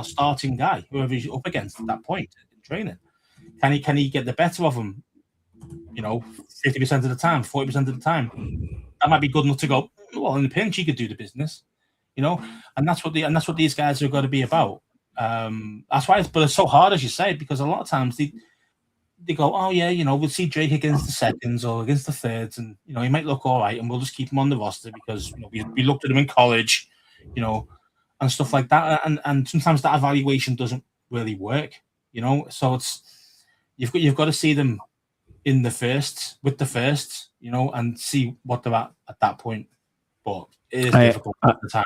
starting guy, whoever he's up against at that point in training? Can he get the better of them? 50% of the time, 40% of the time. That might be good enough to go, well, in the pinch, he could do the business. And that's what these guys have got to be about. That's why it's so hard, as you say, because a lot of times they go, oh yeah, we'll see Drake against the seconds or against the thirds, and he might look all right, and we'll just keep him on the roster because we looked at him in college, and stuff like that. And sometimes that evaluation doesn't really work, So you've got to see them in the first with the first, and see what they're at that point. But it is difficult at the time.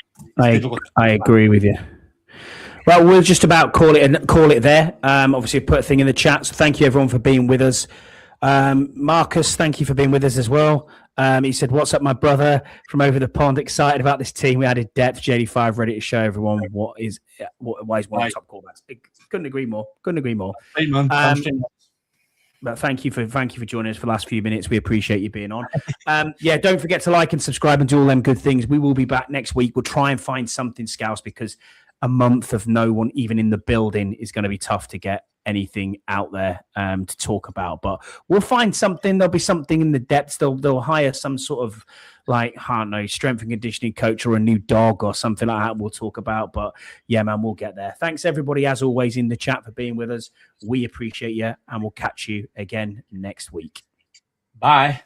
I agree with you. Well, we'll just about call it there. Obviously, put a thing in the chat. So thank you, everyone, for being with us. Marcus, thank you for being with us as well. He said, "What's up, my brother from over the pond? Excited about this team. We added depth. JD5 ready to show everyone why he's one of the top quarterbacks." Couldn't agree more. Hey, man. But thank you for joining us for the last few minutes. We appreciate you being on. Don't forget to like and subscribe and do all them good things. We will be back next week. We'll try and find something, Scouse, because a month of no one even in the building is going to be tough to get anything out there to talk about. But we'll find something. There'll be something in the depths. They'll hire some sort of I don't know, strength and conditioning coach or a new dog or something like that we'll talk about. But yeah, man, we'll get there. Thanks, everybody, as always, in the chat for being with us. We appreciate you, and we'll catch you again next week. Bye.